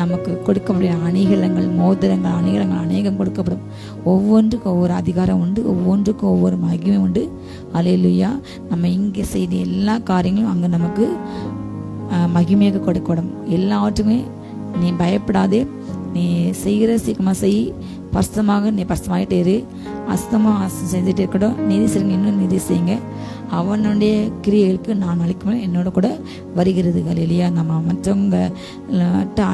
நமக்கு கொடுக்கப்படிய அணிகலங்கள், மோதிரங்கள், அணிகலங்கள் அநேகம் கொடுக்கப்படும். ஒவ்வொன்றுக்கும் ஒவ்வொரு அதிகாரம் உண்டு, ஒவ்வொன்றுக்கும் ஒவ்வொரு மகிமை உண்டு. அல்லேலூயா. நம்ம இங்கே செய்த எல்லா காரியங்களும் அங்கே நமக்கு மகிமையாக கொடுக்கப்படும். எல்லாவற்றுமே நீ பயப்படாதே, நீ செய்கிற சீக்கிரமாக செய், பரிசுத்தமாக நீ பரிசுத்தமாகிட்டே இரு, அசுத்தமாக செஞ்சுட்டு இருக்கட்டும், நீதி செய்யுங்க, இன்னும் நீதி செய்யுங்க, அவனுடைய கிரியைகளுக்கு நான் அளிக்கும் என்னோட கூட வருகிறது. இல்லையா? நம்ம மற்றவங்க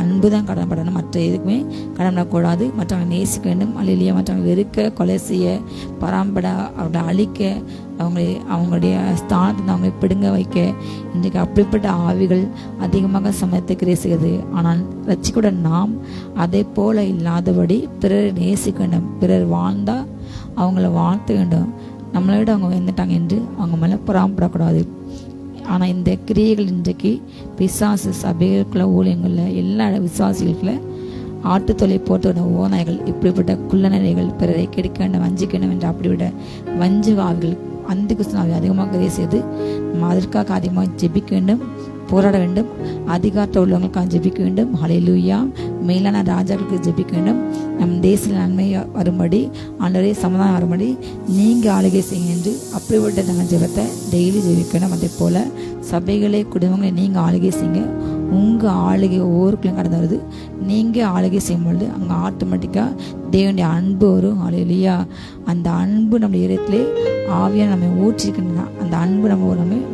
அன்பு தான் கடன்படணும், மற்ற எதுக்குமே கடன்படக்கூடாது. மற்றவங்க நேசிக்க வேண்டும். இல்லையா? மற்றவங்க வெறுக்க, கொலை செய்ய, பராம்பட, அவர்களை அழிக்க, அவங்களுடைய ஸ்தானத்தை அவங்களை பிடுங்க வைக்க இன்றைக்கு அப்படிப்பட்ட ஆவிகள் அதிகமாக சமயத்தை கிரியை செய்கிறது. ஆனால் ரட்சிக்கூட நாம் அதை போல இல்லாதபடி பிறரை நேசிக்க வேண்டும். பிறர் வாழ்ந்தால் அவங்கள வாழ்த்த வேண்டும். நம்மளை விட அவங்க வந்துட்டாங்க என்று அவங்க மேலே பொறாமப்படக்கூடாது. ஆனால் இந்த கிரியைகள் இன்றைக்கு பிசாசு சபைகளுக்குள்ள ஊழியங்களில் எல்லா விசுவாசிகளுக்குள்ள ஆட்டுத்தொலை போட்ட ஓநாய்கள், இப்படிப்பட்ட குள்ளநரைகள், பிறரை கெடுக்க வேண்டும், வஞ்சிக்க வேண்டும் என்று அப்படிப்பட்ட வஞ்சகாவிகள், அந்த கிறிஸ்துவாவை அதிகமாக கிரியை செய்து நம்ம அதற்காக அதிகமாக ஜெபிக்க வேண்டும், போராட வேண்டும். அதிகாரத்தில் உள்ளவங்களுக்காக ஜெபிக்க வேண்டும். ஹல்லேலூயா. மேலான ராஜாக்களுக்கு ஜெபிக்க வேண்டும். நம் தேசத்தில் நன்மை வரும்படி, ஆண்டவரே சமாதானம் வரும்படி நீங்கள் ஆளுகை செய்யுங்க என்று அப்படிப்பட்ட நாங்கள் ஜெபத்தை டெய்லி ஜெபிக்கணும். அதே போல் சபைகளை, குடும்பங்களை நீங்கள் ஆளுகை செய்யுங்க. உங்கள் ஆளுகை ஒவ்வொருக்குள்ளையும் கடந்து வருது. நீங்கள் ஆளுகை செய்யும்பொழுது அங்கே ஆட்டோமேட்டிக்காக தேவனுடைய அன்பு வரும். ஹல்லேலூயா. அந்த அன்பு நம்முடைய இதயத்திலே ஆவியாக நம்ம ஊற்றிருக்கணும்னா அந்த அன்பு நம்ம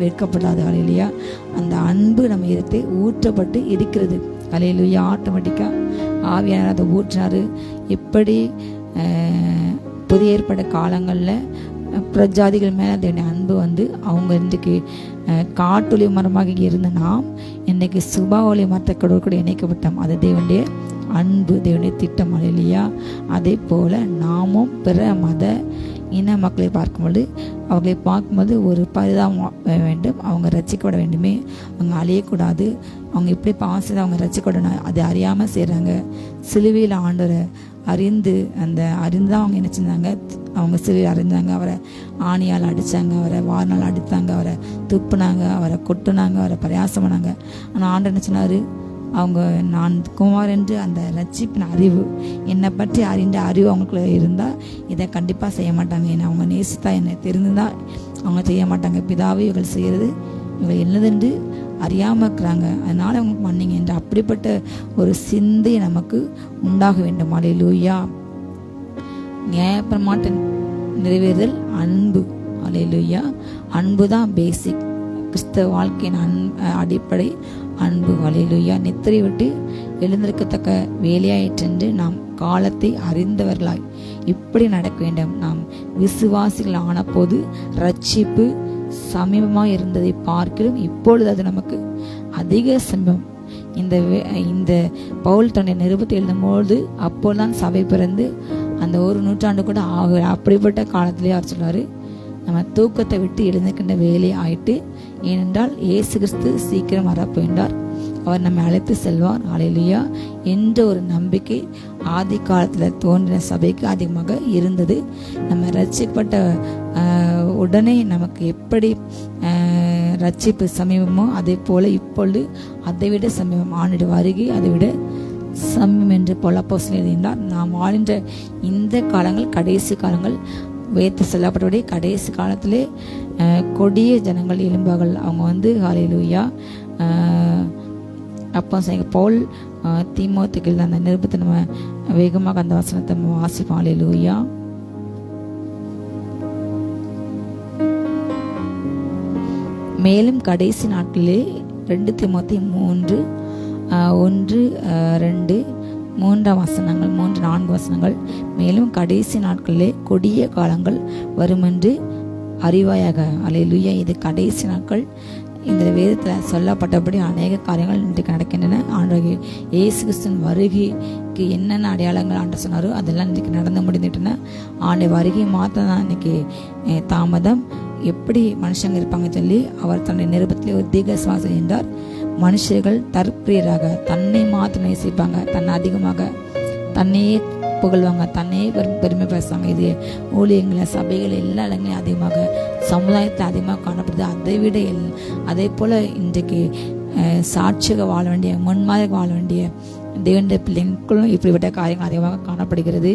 வெட்கப்படாது. ஹல்லேலூயா. அந்த அன்பு நம்ம இதயத்தை ஊற்றப்பட்டு இருக்கிறது. ஹல்லேலூயா. ஆட்டோமேட்டிக்காக ஆவியானவர் அதை ஊற்றினார். எப்படி புதிய ஏற்பட்ட காலங்களில் பிரஜாதிகள் மேலே அதனுடைய அன்பு வந்து அவங்க இன்றைக்கு காட்டொலி மரமாக இருந்த நாம் இன்றைக்கு சுபாவொலி மரத்தோடு கூட இணைக்கப்பட்டோம். அது தேவனுடைய அன்பு, தேவனுடைய திட்டம். ஹல்லேலூயா. அதே போல் நாமும் பிற மத இன மக்களை பார்க்கும்போது அவர்களை பார்க்கும்போது ஒரு பரிதாபம் வேண்டும். அவங்க ரட்சிக்கப்பட வேண்டுமே, அவங்க அழியக்கூடாது, அவங்க இப்படி பாசத்தை அவங்க ரட்சிக்கப்படணும், அது அறியாமல் செய்கிறாங்க. சிலுவையில் ஆண்டவரை அறிந்து தான் அவங்க நினச்சிருந்தாங்க. அவங்க சிலுவையில் அறிந்தாங்க, அவரை ஆணியால் அடித்தாங்க, அவரை வாரினால் அடித்தாங்க, அவரை துப்புனாங்க, அவரை கொட்டுனாங்க, அவரை பரியாசம் பண்ணாங்க. ஆனால் ஆண்டவர் என்ன சொன்னார்? அவங்க நான் குமார் என்று அந்த ரட்சிப்பின் அறிவு, என்னை பற்றி அறிந்த அறிவு அவங்களுக்குள்ள இருந்தால் இதை கண்டிப்பாக செய்ய மாட்டாங்க. ஏன்னா அவங்க நேசித்தா, என்னை தெரிந்துதான் அவங்க செய்ய மாட்டாங்க. பிதாவே இவர்கள் செய்கிறது இவர்கள் என்னதென்று அறியாமல் இருக்கிறாங்க, அதனால் அவங்களுக்கு மன்னிங்க என்று அப்படிப்பட்ட ஒரு சிந்தை நமக்கு உண்டாக வேண்டும். ஹல்லேலூயா. நியாயப்பிரமாணத்தை நிறைவேறுதல் அன்பு. ஹல்லேலூயா. அன்பு தான் பேசிக், கிறிஸ்தவ வாழ்க்கையின் அடிப்படை அன்பு. ஹல்லேலூயா. நித்திரை விட்டு எழுந்திருக்கத்தக்க வேலையாயிற்றென்று நாம் காலத்தை அறிந்தவர்களாய் இப்படி நடக்க வேண்டும். நாம் விசுவாசிகள் ஆன போது ரட்சிப்பு சமீபமாக இருந்ததை பார்க்கிறோம். இப்பொழுது அது நமக்கு அதிக சமீபம். இந்த பவுல் தன்னுடைய நிருபத்தை எழுதும்போது அப்போதுதான் சபை பிறந்து அந்த ஒரு நூற்றாண்டு கூட ஆக. அப்படிப்பட்ட காலத்திலேயே அவர் சொல்றாரு, நம்ம தூக்கத்தை விட்டு எழுந்திருக்கின்ற வேலை ஆயிட்டு, ஏனென்றால் இயேசு கிறிஸ்து சீக்கிரம் வரப்போகின்றார், அவர் நம்மை அழைத்து செல்வார். ஹல்லேலூயா என்ற ஒரு நம்பிக்கை ஆதி காலத்தில் தோன்றின சபைக்கு அதிகமாக இருந்தது. நம்ம ரட்சிக்கப்பட்ட உடனே நமக்கு எப்படி ரட்சிப்பு சமீபமோ அதே போல இப்பொழுது அதை விட சமீபம், ஆண்டுடைய வருகை அதை விட சமீபம் என்று அப்போஸ்தலன் எழுதினார். நாம் வாழ்கின்ற இந்த காலங்கள் கடைசி காலங்கள். வேத்து சொல்லப்பட்டபடி கடைசி காலத்திலே கொடிய ஜனங்கள் எழும்பார்கள். அவங்க ஹல்லேலூயா. அப்போ பவுல் தீமோத்தேயுக்கு அந்த நிருபத்தை நம்ம வேகமாக அந்த வசனத்தை நம்ம வாசிப்போம். ஹல்லேலூயா. மேலும் கடைசி நாட்களிலே 2 தீமோத்தேயு 3:1-2 வசனங்கள், மேலும் கடைசி நாட்களிலே கொடிய காலங்கள் வருமென்று அறிவாயாக. ஹல்லேலூயா. இது கடைசி நாட்கள். இந்த வேதத்தில் சொல்லப்பட்டபடி அநேக காரியங்கள் இன்றைக்கு நடக்கின்றன. ஆண்டவர் இயேசு கிறிஸ்துவின் வருகைக்கு என்னென்ன அடையாளங்கள் ஆண்டு சொன்னாரோ அதெல்லாம் இன்றைக்கு நடந்து முடிந்துட்டன. ஆண்டு வருகை மாத்திரம் தான் இன்னைக்கு தாமதம். எப்படி மனுஷங்க இருப்பாங்க சொல்லி அவர் தன்னுடைய நிருபத்திலே ஒரு தீர்க்க சுவாசம் என்றார். மனுஷர்கள் தற்பிரியராக தன்னை மாத்திரம் நேசிப்பாங்க, தன்னை அதிகமாக தன்னையே புகழ்வாங்க, தன்னையே பெருமை பேசுவாங்க. இது ஊழியங்களை, சபைகள் எல்லா இடங்களையும் அதிகமாக, சமுதாயத்தில் அதிகமாக காணப்படுது. அதை விட அதே போல் இன்றைக்கு சாட்சியாக வாழ வேண்டிய, முன்மாதிரி வாழ வேண்டிய தேவனுடைய பிள்ளைங்களும் இப்படிப்பட்ட காரியங்கள் அதிகமாக காணப்படுகிறது.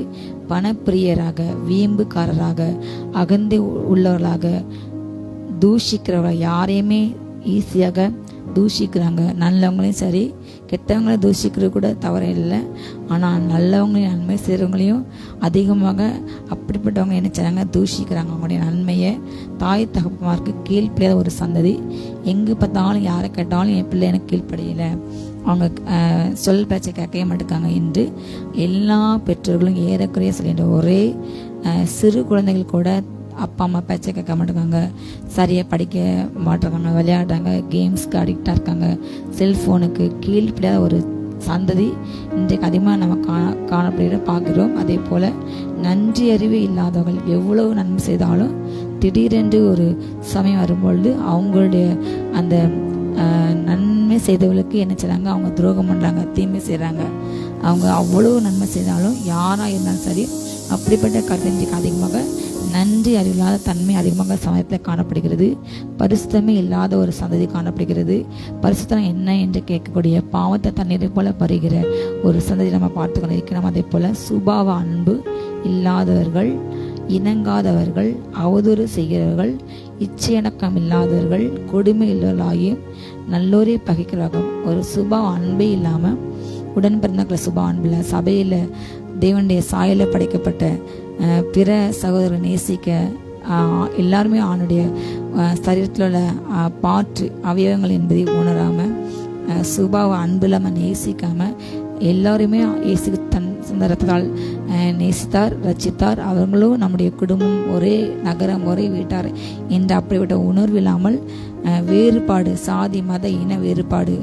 பணப்பிரியராக, வீம்புக்காரராக, அகந்தை உள்ளவர்களாக, தூஷிக்கிறவர்கள், யாரையுமே ஈஸியாக தூஷிக்கிறாங்க. நல்லவங்களையும் சரி, கெட்டவங்களை தூஷிக்கிறது கூட தவறு இல்லை. ஆனால் நல்லவங்களையும் நன்மை செய்கிறவங்களையும் அதிகமாக அப்படிப்பட்டவங்க என்ன செய்றாங்க? தூஷிக்கிறாங்க. அவங்களுடைய நன்மையை தாய் தகப்பமாருக்கு கீழ்ப்படியாத ஒரு சந்ததி. எங்கே பார்த்தாலும் யாரை கேட்டாலும் என் பிள்ளை எனக்கு கீழ்ப்படையலை, அவங்க சொல் பேச்சை கேட்கவே மாட்டேங்காங்க என்று எல்லா பெற்றோர்களும் ஏறக்குறைய சொல்லின்ற ஒரே சிறு குழந்தைகள் கூட அப்பா அம்மா பேச்சை கேட்க மாட்டேங்காங்க, சரியாக படிக்க மாட்டேறாங்க, விளையாடுறாங்க, கேம்ஸ்க்கு அடிக்டாக இருக்காங்க, செல்ஃபோனுக்கு கீழ்ப்படியாத ஒரு சந்ததி இன்றைக்கு அதிகமாக நம்ம காணப்படுகிற பார்க்கிறோம். அதே போல் நன்றி அறிவு இல்லாதவர்கள் எவ்வளவு நன்மை செய்தாலும் திடீரென்று ஒரு சமயம் வரும்பொழுது அவங்களுடைய அந்த நன்மை செய்தவர்களுக்கு என்ன செய்கிறாங்க, அவங்க துரோகம் பண்ணுறாங்க, தீமை செய்கிறாங்க. அவங்க அவ்வளோ நன்மை செய்தாலும் யாராக இருந்தாலும் சரி, அப்படிப்பட்ட கருத்து அதிகமாக நன்றி அறிவில்லாத தன்மை அதிகமாக சமயத்தில் காணப்படுகிறது. பரிசுத்தமே இல்லாத ஒரு சந்ததி காணப்படுகிறது. பரிசுத்தம் என்ன என்று கேட்கக்கூடிய பாவத்தை தண்ணீரை போல பருகிற ஒரு சந்ததி நம்ம பார்த்து கொண்டு இருக்கிறோம். அதே போல் சுபாவ அன்பு இல்லாதவர்கள், இணங்காதவர்கள், அவதூறு செய்கிறவர்கள், இச்சையடக்கம் இல்லாதவர்கள், கொடுமை இல்லவர்களாகியும் நல்லோரே பகைக்கிறார்கள். ஒரு சுபாவ அன்பே இல்லாமல், உடன் பிறந்தவர்களை சுபாவ அன்பில், சபையில் தேவனுடைய சாயல படைக்கப்பட்ட பிற சகோதரர்களை நேசிக்க, எல்லாருமே அவனுடைய சரீரத்தில் உள்ள பாற்று அவயவங்கள் என்பதை உணராமல், சுபாவ அன்பு இல்லாமல் நேசிக்காமல், எல்லாருமே இயேசு தன் சொந்த ரத்தத்தால் நேசித்தார், ரட்சித்தார். அவர்களும் நம்முடைய குடும்பம், ஒரே நகரம், ஒரே வீட்டார் என்ற அப்படிப்பட்ட உணர்வு இல்லாமல் வேறுபாடு, சாதி மத இன வேறுபாடு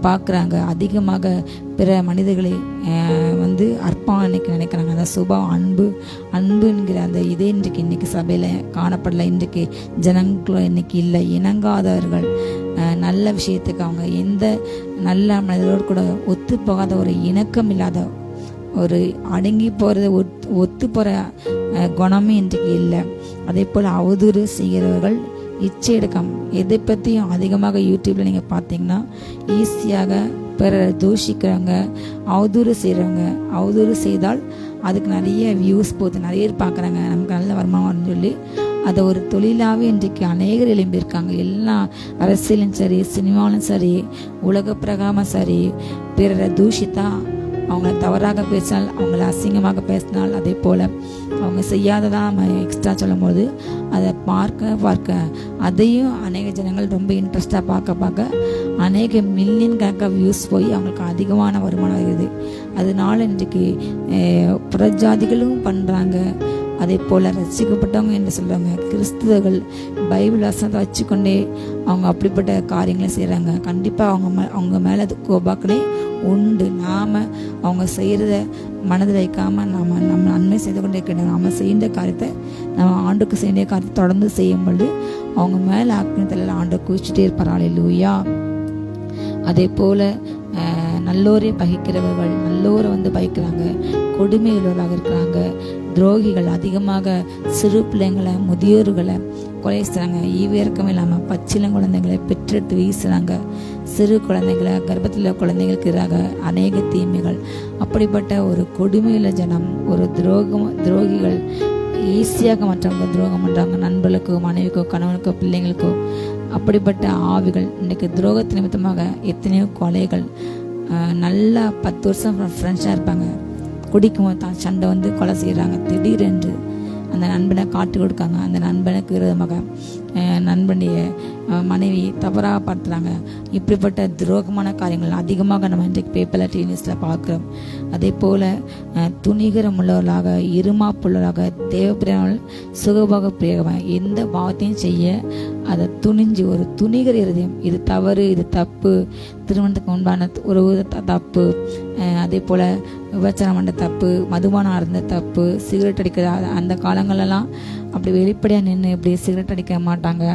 பார்க்குறாங்க. அதிகமாக பிற மனிதர்களை அற்பம் நினைக்கிறாங்க. அந்த சுபாவம் அன்புங்கிற அந்த இதே இன்னைக்கு சபையில் காணப்படலை. இன்றைக்கு ஜனங்களும் இன்னைக்கு இல்லை. இணங்காதவர்கள், நல்ல விஷயத்துக்கு அவங்க எந்த நல்ல மனிதரோடு கூட ஒத்து போகாத, ஒரு இணக்கம் இல்லாத, ஒரு அடங்கி போகிறது, ஒத்து போகிற குணமே இன்றைக்கு இல்லை. அதே போல் அவதூறு செய்கிறவர்கள், இச்சை எடுக்கம், எதை பற்றியும் அதிகமாக யூடியூப்பில் நீங்கள் பார்த்தீங்கன்னா ஈஸியாக பிறரை தூஷிக்கிறவங்க, அவதூறு செய்கிறவங்க. அவதூறு செய்தால் அதுக்கு நிறைய வியூஸ் போகுது, நிறைய பேர் பார்க்குறாங்க, நமக்கு நல்ல வருமானம்னு சொல்லி அதை ஒரு தொழிலாகவே இன்றைக்கு அநேகர் எழும்பியிருக்காங்க. எல்லாம் அரசியலும் சரி, சினிமாவிலும் சரி, உலக பிரகாரமும் சரி, பிறரை தூஷித்தா, அவங்கள தவறாக பேசினால், அவங்கள அசிங்கமாக பேசினால், அதே போல் அவங்க செய்யாததான் நம்ம எக்ஸ்ட்ரா சொல்லும் போது அதை பார்க்க அதையும் அநேக ஜனங்கள் ரொம்ப இன்ட்ரெஸ்டாக பார்க்க அநேக மில்லியன் கணக்காக வியூஸ் போய் அவங்களுக்கு அதிகமான வருமானம் வருது. அதனால இன்றைக்கு புறஜாதிகளும் பண்ணுறாங்க. அதே போல் ரசிக்கப்பட்டவங்க என்று சொல்கிறாங்க. கிறிஸ்துவர்கள் பைபிள் வசனத்தை வச்சுக்கொண்டே அவங்க அப்படிப்பட்ட காரியங்களை செய்கிறாங்க. கண்டிப்பாக அவங்க மேலே கோபாக்கனே உண்டு. நாம் அவங்க செய்கிறத மனதில் வைக்காமல் நம்ம நன்மை செய்து கொண்டே இருக்கின்றோம். நம்ம செய்கின்ற காரியத்தை, நம்ம ஆண்டுக்கு செய்கிற காரியத்தை தொடர்ந்து செய்யும்பொழுது அவங்க மேலே ஆக்கினத்தில் ஆண்டை குவிச்சுட்டே இருப்பார். அல்லேலூயா. அதே போல் நல்லோரே பகைக்கிறவர்கள், நல்லோரை பகைக்கிறாங்க, கொடுமை உள்ளவர்களாக இருக்கிறாங்க. துரோகிகள் அதிகமாக சிறு பிள்ளைங்களை, முதியோர்களை கொலை செய்கிறாங்க. ஈவேற்கம் இல்லாமல் பச்சிளம் குழந்தைங்களை பெற்றெடுத்து வீசுகிறாங்க. சிறு குழந்தைகளை, கர்ப்பத்தில் குழந்தைகளுக்கு எதிராக அநேக தீமைகள். அப்படிப்பட்ட ஒரு கொடுமையுள்ள ஜனம், ஒரு துரோகிகள் ஈஸியாக மற்றவங்க துரோகம் பண்ணுறாங்க. நண்பர்களுக்கோ, மனைவிக்கோ, கணவனுக்கோ, பிள்ளைங்களுக்கோ. அப்படிப்பட்ட ஆவிகள் இன்றைக்கு துரோகத்து நிமித்தமாக எத்தனையோ கொலைகள். நல்லா 10 வருஷம் ஃப்ரெண்ட்ஸாக இருப்பாங்க, குடிக்கும் தான் சண்டை கொலை செய்கிறாங்க. திடீரென்று அந்த நண்பனை காட்டு கொடுக்காங்க. அந்த நண்பனுக்கு விரோதமாக நண்பனுடைய மனைவி தவறாக பார்த்துறாங்க. இப்படிப்பட்ட துரோகமான காரியங்கள் அதிகமாக நம்ம இன்றைக்கு பேப்பரில், டிவி நியூஸில் பார்க்குறோம். அதே போல் துணிகரம் உள்ளவர்களாக, இருமாப்புள்ளவர்களாக, தேவப்பிரியர்கள், சுகபோக பிரியமாக எந்த பாவத்தையும் செய்ய அதை துணிஞ்சு, ஒரு துணிகர இருதயம், இது தவறு, இது தப்பு, திருமணத்துக்கு முன்பான உறவு தப்பு, அதே போல் விபச்சாரம் பண்ண தப்பு, மதுபானம் அருந்த தப்பு, சிகரெட் அடிக்கிற அந்த காலங்களெல்லாம் அப்படி வெளிப்படையாக நின்று இப்படி சிகரெட் அடிக்க மாட்டாங்க,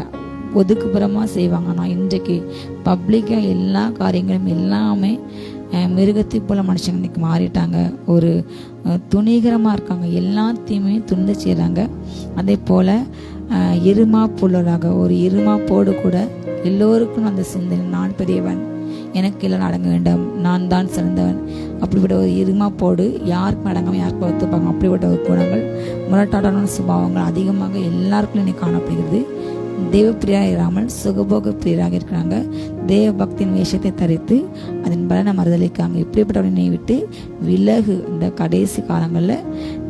ஒதுக்குப்புறமாக செய்வாங்க. ஆனால் இன்றைக்கு பப்ளிக்காக எல்லா காரியங்களும் எல்லாமே மிருகத்தை போல் மனுஷங்க இன்றைக்கி மாறிட்டாங்க. ஒரு துணிகரமாக இருக்காங்க, எல்லாத்தையுமே துணிந்து செய்கிறாங்க. அதே போல் இருமாப்புள்ளவராக, ஒரு இருமாப்போடு கூட எல்லோருக்கும் அந்த சிந்தனை, நான் பெரியவன், எனக்கு எல்லாம் அடங்க வேண்டும், நான் தான் சிறந்தவன், அப்படிப்பட்ட ஒரு இருமாப்போடு யாருக்கும் அடங்காமல் யாருக்கும் ஒத்துப்பாங்க. அப்படிப்பட்ட ஒரு குணங்கள், முரட்டாட்டான சுபாவங்கள் அதிகமாக எல்லாருக்கும் இன்னைக்கு காணப்படுகிறது. தேவ பிரியாக இராமல் சுகபோக பிரியராக இருக்கிறாங்க. தேவ பக்தியின் வேஷத்தை தரித்து அதன் பலனை மறுதளிக்காங்க. இப்படிப்பட்டவனை விட்டு விலகு. இந்த கடைசி காலங்களில்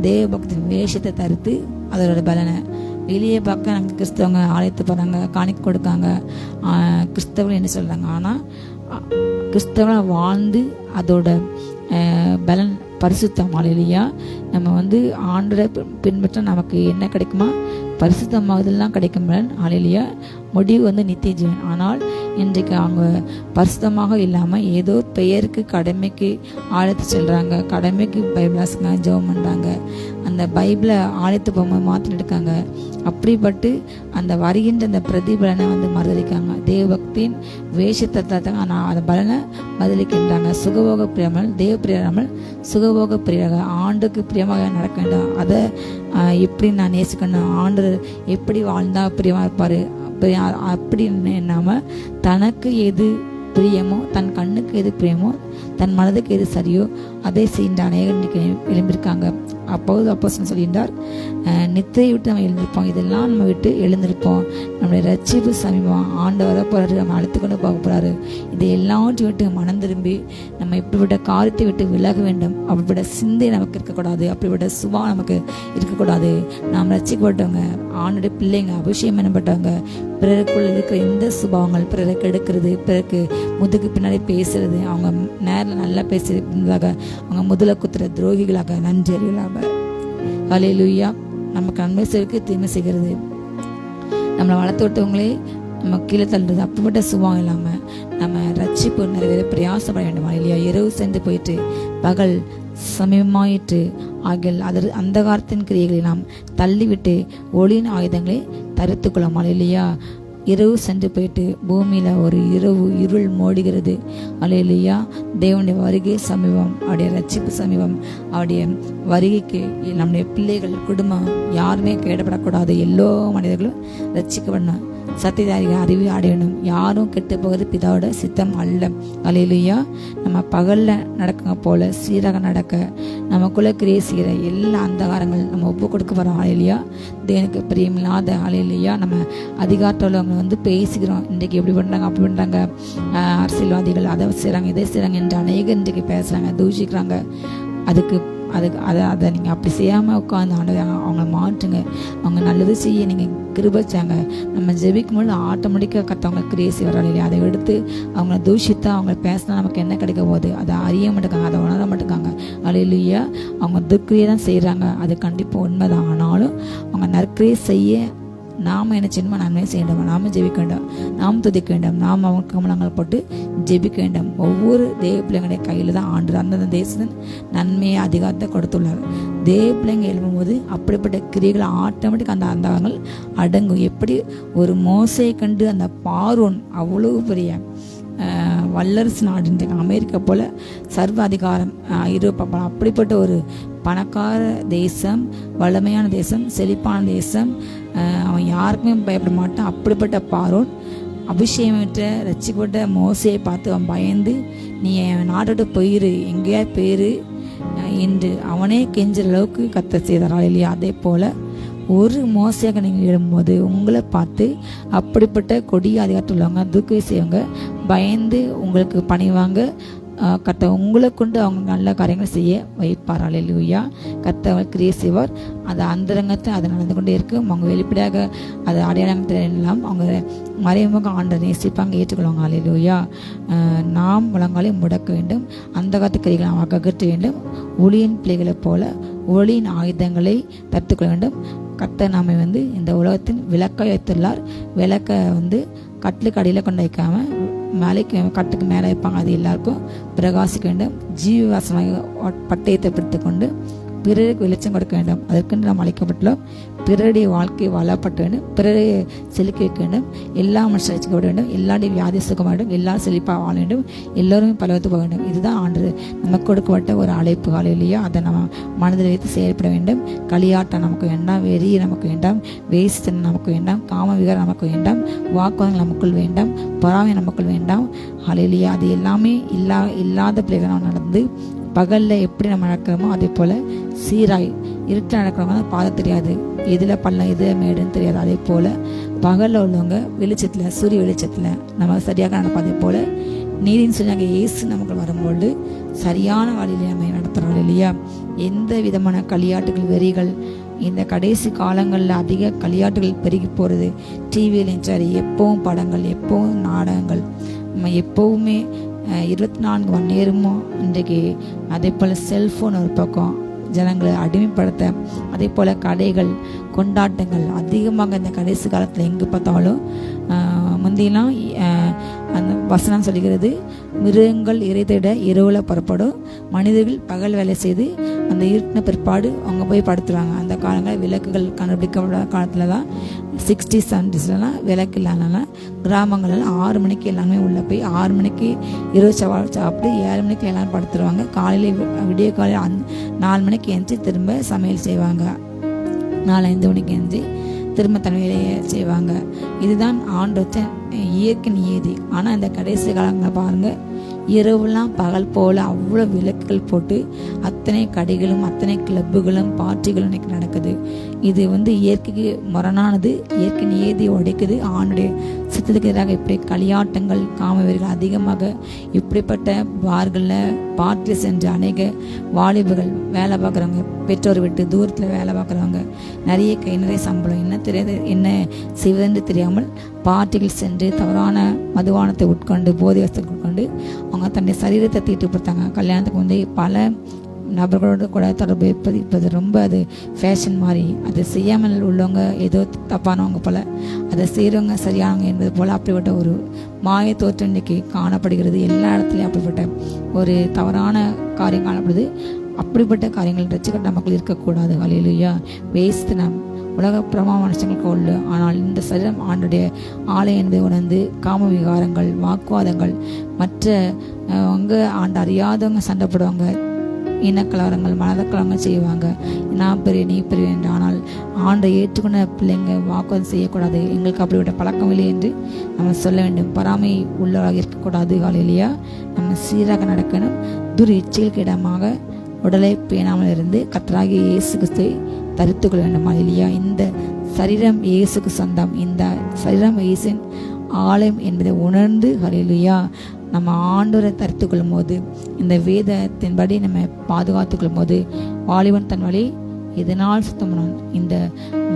தேவ பக்தியின் வேஷத்தை தரித்து அதோட பலனை வெளியே பார்க்க நாங்கள் கிறிஸ்தவங்க ஆலயத்து போகிறாங்க, காணிக்க கொடுக்காங்க, கிறிஸ்தவர்கள் என்ன சொல்கிறாங்க. ஆனால் கிறிஸ்தவனை வாழ்ந்து அதோட பலன் பரிசுத்தம். அல்லேலூயா. நம்ம ஆண்டோட பின்பற்ற நமக்கு என்ன கிடைக்குமா? பரிசுத்தமாவதெல்லாம் கிடைக்கும் பலன். அல்லேலூயா. முடிவு வந்து நித்திய ஜீவன். ஆனால் இன்றைக்கு அவங்க பரிசுத்தமாக இல்லாமல் ஏதோ பெயருக்கு கடமைக்கு ஆழத்து செல்கிறாங்க, கடமைக்கு பைபிள் வாசிக்கிறாங்க, ஜெபம் பண்ணுறாங்க, அந்த பைபிளை ஆழத்து போகும்போது மாற்றிட்டு இருக்காங்க. அப்படிப்பட்டு அந்த வருகின்ற அந்த பிரதிபலனை வந்து மறுதளிக்காங்க. தேவ பக்தியின் வேஷத்தை ஆனால் அந்த பலனை பதிலிக்கின்றாங்க. சுகபோக பிரியமல் தேவ பிரியாமல் சுகபோக பிரியாக ஆண்டுக்கு பிரியமாக நடக்க வேண்டும். அதை எப்படி நான் நேசிக்கணும், ஆண்டு எப்படி வாழ்ந்தா பிரியமாக இருப்பார் அப்படின்னு என்னாமல் தனக்கு எது பிரியமோ, தன் கண்ணுக்கு எது பிரியமோ, தன் மனதுக்கு எது சரியோ அதை செய்கின்ற அநேகர் இன்னைக்கு எழும்பியிருக்காங்க. அப்போ சொல்கின்றார், நித்திரை விட்டு நம்ம எழுந்திருப்போம், இதெல்லாம் நம்ம விட்டு எழுந்திருப்போம், நம்முடைய ரட்சிப்பு சமீபம், ஆண்டவரை போகிறாரு, நம்ம அழைத்து கொண்டு போக போகிறாரு. இதை எல்லாவற்றையும் விட்டு மனம் திரும்பி நம்ம இப்படிப்பட்ட காரியத்தை விட்டு விலக வேண்டும். அப்படிப்பட்ட சிந்தை நமக்கு இருக்கக்கூடாது, அப்படிப்பட்ட சுபா நமக்கு இருக்கக்கூடாது. நாம் ரட்சிக்கப்பட்டவங்க, ஆணுடைய பிள்ளைங்க, அபிஷேகம் பண்ணப்பட்டவங்க. பிறருக்குள்ள இருக்கிற எந்த சுபாவங்கள், பிறரை கெடுக்கிறது, பிறருக்கு முதுகு பின்னாடி பேசுறது, அவங்க நேரில் நல்லா பேசுறதாக அவங்க முதல குத்துற துரோகிகளாக, நன்றறிகளாக, ஹல்லேலூயா, நமக்கு நன்மை செய்வதற்கு தீமை செய்கிறது, நம்மளை வளர்த்து விட்டவங்களே நம்ம கீழே தள்ளுறது. அப்படிப்பட்ட சுபாவம் இல்லாமல் நம்ம ரட்சிப்பு நிறைவேற பிரயாசப்பட வேண்டும். இல்லையா, இரவு சென்று போயிட்டு பகல் சமீபமாயிற்று ஆகிய அந்த காலத்தின் கிரியைகளை நாம் தள்ளிவிட்டு ஒளியின் ஆயுதங்களை தரித்து கொள்ளலாம். இல்லையா, இரவு சென்று போயிட்டு பூமியில் ஒரு இரவு இருள் மூடுகிறது. அல்லேலூயா, தேவனுடைய வருகை சமீபம், அவருடைய ரட்சிப்பு சமீபம். அவருடைய வருகைக்கு நம்முடைய பிள்ளைகள், குடும்பம் யாருமே கேடப்படக்கூடாது. எல்லா மனிதர்களும் ரட்சிக்கப்படணும், சத்தியதாரிகள் அறிவு அடையணும். யாரும் கெட்டு போகிறது பிதாவோட சித்தம் அல்ல. அல்லேலூயா, நம்ம பகலில் நடக்குங்க போல சீராக நடக்க நமக்குள்ளே கிரியை செய்கிற எல்லா அந்தகாரங்கள் நம்ம ஒப்பு கொடுக்க போகிறோம். அல்லேலூயா, தேவனுக்கு பிரியமில்லாத, அல்லேலூயா, நம்ம அதிகாரத்தில் அவங்க வந்து பேசிக்கிறோம். இன்றைக்கு எப்படி பண்ணுறாங்க, அப்படி பண்ணுறாங்க, அரசியல்வாதிகள் அதை செய்கிறாங்க, இதை செய்கிறாங்க என்று அநேகம் இன்றைக்கு பேசுகிறாங்க, தூஷிக்கிறாங்க. அதை நீங்கள் அப்படி செய்யாமல் உட்காந்து அவங்கள மாற்றுங்க. அவங்க நல்லது செய்ய நீங்கள் கிருபைச்சாங்க. நம்ம ஜெபிக்கும் போது ஆட்டோமேட்டிக்காக கற்றவங்க கிரேசி வராது இல்லையா. அதை எடுத்து அவங்கள தூஷித்தா, அவங்க பேசினா நமக்கு என்ன கிடைக்க போகுது, அதை அறிய மாட்டேங்காங்க, அதை உணர மாட்டேங்காங்க. அல்லேலூயா, அவங்க துக்கிரியை தான் செய்கிறாங்க, அது கண்டிப்பாக உண்மைதான். ஆனாலும் அவங்க நற்கிரியை செய்ய நாம் என்ன செய்யணுமோ நன்மை செய்ய வேண்டும், நாம் ஜெபிக்க வேண்டும், நாம் துதிக்க வேண்டும், நாம் அவங்க கமலங்கள் போட்டு ஜெபிக்க வேண்டும். ஒவ்வொரு தேவ பிள்ளைங்களுடைய கையில் தான் ஆண்டு அந்தந்த தேசத்தின் நன்மையை அதிகாரத்தை கொடுத்துள்ளார். தேவ பிள்ளைங்க எழுப்பும்போது அப்படிப்பட்ட கிரியைகளை ஆட்டோமேட்டிக் அந்த அந்தவங்கள் அடங்கும். எப்படி ஒரு மோசையை கண்டு அந்த பார்வோன் அவ்வளவு பெரிய வல்லரசு நாடு, அமெரிக்கா போல சர்வ அதிகாரம், ஐரோப்பா அப்படிப்பட்ட ஒரு பணக்கார தேசம், வளமையான தேசம், செழிப்பான தேசம், அவன் யாருக்குமே பயப்பட மாட்டான். அப்படிப்பட்ட பார்வோன் அபிஷேகமற்ற ரட்சிக்கப்பட்ட மோசையை பார்த்து அவன் பயந்து, நீ என் நாட்டோட போயிரு, எங்கேயா போயிரு என்று அவனே கெஞ்சுற அளவுக்கு கத்த செய்தாரா இல்லையா. அதே போல் ஒரு மோசையாக நீங்கள் எழும்போது உங்களை பார்த்து அப்படிப்பட்ட கொடிய அதிகாரத்தில் உள்ளவங்க, தூக்கி செய்வங்க பயந்து உங்களுக்கு பணிவாங்க. கர்த்த உங்களை கொண்டு அவங்க நல்ல காரியங்கள் செய்ய வைப்பார். அல்லேலூயா, கர்த்த கிரியை செய்வார். அது அந்தரங்கத்தை அது நடந்து கொண்டே இருக்கும். அவங்க வெளிப்படையாக அது அடையாளங்கள் எல்லாம் அவங்க மறைமுக ஆண்டை நேசிப்பாங்க, ஏற்றுக்கொள்வாங்க. அல்லேலூயா, நாம் முழங்காலை முடக்க வேண்டும், அந்த காலத்து கிரிகளை நாம் அகற்ற வேண்டும். ஒளியின் பிள்ளைகளைப் போல ஒளியின் ஆயுதங்களை தடுத்துக்கொள்ள வேண்டும். கர்த்தர் நாம இந்த உலகத்தின் விளக்காய் வைத்துள்ளார். விளக்கை கட்டிலுக்கு அடியில் கொண்டு வைக்காமல் மேலைக்கு கட்டுக்கு மேலே வைப்பாங்க. அது எல்லாருக்கும் பிரகாசிக்க வேண்டும். ஜீவவாசமாக பட்டயத்தை பிடித்து கொண்டு பிறருக்கு வெளிச்சம் கொடுக்க வேண்டும். அதற்கென்று நாம் அழைக்கப்பட்டுள்ளோம். பிறருடைய வாழ்க்கை வாழப்பட வேண்டும், பிறரை செலுக்க வைக்க வேண்டும், எல்லா மனுஷன் ரசிக்கப்பட வேண்டும், எல்லாருடைய வியாதி சுகம் வேண்டும், எல்லாரும் செழிப்பாக வாழ வேண்டும், எல்லோருமே பலவத்து போக வேண்டும். இதுதான் ஆண்டு நமக்கு கொடுக்கப்பட்ட ஒரு அழைப்பு. இல்லையா, அதை நம்ம மனதில் வைத்து செயல்பட வேண்டும். களியாட்டம் நமக்கு வேண்டாம், வெறி நமக்கு வேண்டாம், வேசித்தனம் நமக்கு வேண்டாம், காம விகாரம் நமக்கு வேண்டாம், வாக்குவாதங்கள் நமக்குள் வேண்டாம், பொறாமை நமக்குள் வேண்டாம். ஹல்லேலூயா, அது எல்லாமே இல்லாத பிள்ளைகள் நம்ம நடந்து பகலில் எப்படி நம்ம நடக்கிறோமோ அதே போல் சீராய் இருட்டில் நடக்கிறவங்க தான் பாதை தெரியாது, எதில் பள்ளம் எதில் மேடுன்னு தெரியாது. அதே போல் பகலில் உள்ளவங்க வெளிச்சத்தில், சூரிய வெளிச்சத்தில் நம்ம சரியாக நடப்போம். அதே போல் நீரின்னு சொல்லி அங்கே இயேசு நமக்கு வரும்போது சரியான வழியில் நம்ம நடத்துகிறோம். இல்லையா, எந்த விதமான களியாட்டுகள், வெறிகள் இந்த கடைசி காலங்களில் அதிக களியாட்டுகள் பெருகி போகிறது. டிவியிலையும் சரி, எப்பவும் படங்கள், எப்பவும் நாடகங்கள், நம்ம எப்போவுமே 24 மணி நேரமும் இன்றைக்கு. அதே போல் செல்ஃபோன் ஒரு பக்கம், ஜனங்களை அடிமைப்படுத்த, அதே போல் கடைகள், கொண்டாட்டங்கள் அதிகமாக இந்த கடைசி காலத்தில் எங்கே பார்த்தாலும் முந்தியெல்லாம் அந்த வசனம் சொல்லுகிறது, மிருகங்கள் இறை தேட இரவில் புறப்படும், மனிதர்கள் பகல் வேலை செய்து அந்த இருட்டின பிற்பாடு அவங்க போய் படுத்துருவாங்க. அந்த காலங்களில் விளக்குகள் கண்டுபிடிக்கப்படாத காலத்தில் தான் 60s 70sலாம் விளக்கு இல்லாதனால கிராமங்களில் 6 மணிக்கு எல்லாமே உள்ளே போய் 6 மணிக்கு இரவு சாப்பிட்டு 7 மணிக்கு எல்லாம் படுத்துருவாங்க. காலையில் விடிய காலையில் 4 மணிக்கு எழுந்துச்சி திரும்ப சமையல் செய்வாங்க. 4-5 மணிக்கு எழுந்துச்சி திரும்ப தன் வேலையை செய்வாங்க. இதுதான் ஆண்டோச்ச இயற்கை நியதி. ஆனால் இந்த கடைசி காலங்களை பாருங்கள், இரவுலாம் பகல் போல் அவ்வளோ விளக்குகள் போட்டு அத்தனை கடைகளும் அத்தனை கிளப்புகளும் பார்ட்டிகளும் இன்னைக்கு நடக்குது. இது இயற்கைக்கு முரணானது, இயற்கை நியதியை உடைக்குது. ஆணுடைய சித்தத்துக்கு எதிராக இப்படி களியாட்டங்கள், காமவெறிகள் அதிகமாக இப்படிப்பட்ட பார்களில் பார்ட்டில் சென்று அநேக வாலிபர்கள் வேலை பார்க்குறவங்க, பெற்றோர் விட்டு தூரத்தில் வேலை பார்க்குறவங்க, நிறைய சம்பளம் என்ன செய்வதென்று தெரியாமல் பார்ட்டிகள் சென்று தவறான மதுபானத்தை உட்கொண்டு, போதை வசத்தை உட்கொண்டு அவங்க தன்னுடைய சரீரத்தை தீட்டுப்படுத்தாங்க. கல்யாணத்துக்கு பல நபர்களோடு கூட தொடர்பு இப்போது ரொம்ப அது ஃபேஷன் மாதிரி. அதை செய்யாமல் உள்ளவங்க ஏதோ தப்பானவங்க போல், அதை செய்கிறவங்க சரியானவங்க என்பது போல் அப்படிப்பட்ட ஒரு மாய தோற்றம் இன்றைக்கி காணப்படுகிறது. எல்லா இடத்துலையும் அப்படிப்பட்ட ஒரு தவறான காரியம் காணப்படுது. அப்படிப்பட்ட காரியங்கள் ரட்சிக்கப்பட்ட மக்கள் இருக்கக்கூடாது. ஹல்லேலூயா. வேஸ்ட் நம் உலக பிரமா மனுஷங்களுக்கு உண்டு. ஆனால் இந்த சரீரம் ஆண்டுடைய ஆலயம் என்பதை உணர்ந்து காம விகாரங்கள், வாக்குவாதங்கள், மற்ற ஆண்டு அறியாதவங்க சண்டை போடுவாங்க, இனக்கலவரங்கள், மனதக்கலவரங்கள் செய்வாங்க. நான் பெரிய நீ பெரிய என்று. ஆனால் ஆண்டை ஏற்றுக்கொண்ட பிள்ளைங்க வாக்குவாதம் செய்யக்கூடாது. எங்களுக்கு அப்படிப்பட்ட பழக்கம் இல்லை என்று நம்ம சொல்ல வேண்டும். பொறாமை உள்ளவராக இருக்கக்கூடாது. ஹல்லேலூயா. நம்ம சீராக நடக்கணும். துர் இச்சைகளுக்கு இடமாக உடலை பேணாமல் இருந்து கர்த்தராகிய இயேசு கிறிஸ்துவை தரித்து கொள்ள வேண்டும். ஹல்லேலூயா. இந்த சரீரம் இயேசுக்கு சொந்தம். இந்த சரீரம் இயேசுவின் ஆலயம் என்பதை உணர்ந்து ஹல்லேலூயா நம்ம ஆண்டவரை தரித்து கொள்ளும் போது, இந்த வேதத்தின்படி நம்ம பாதுகாத்து கொள்ளும் போது, வாலிபன் தன் வழி இதனால் சுத்தமான இந்த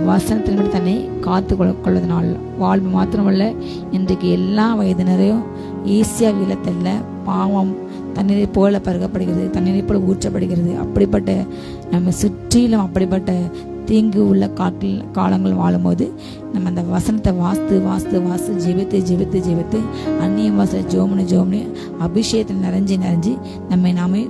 வசனத்தின்படி தன்னை காத்து கொள்வதனால் வாழ்வு மாத்திரமல்ல, இன்றைக்கு எல்லா வயதினரையும் ஈஸியாக வீழத்தல்ல பாவம் தண்ணீரை போல பருகப்படுகிறது, தண்ணீரை போல ஊற்றப்படுகிறது. அப்படிப்பட்ட நம்ம சுற்றிலும் அப்படிப்பட்ட தீங்கு உள்ள காலங்கள் வாழும்போது நம்ம அந்த வசனத்தை வாசித்து ஜெபித்து அந்நியம் வாச ஜோமனு அபிஷேகத்தில் நிறைஞ்சு நம்மை நாமே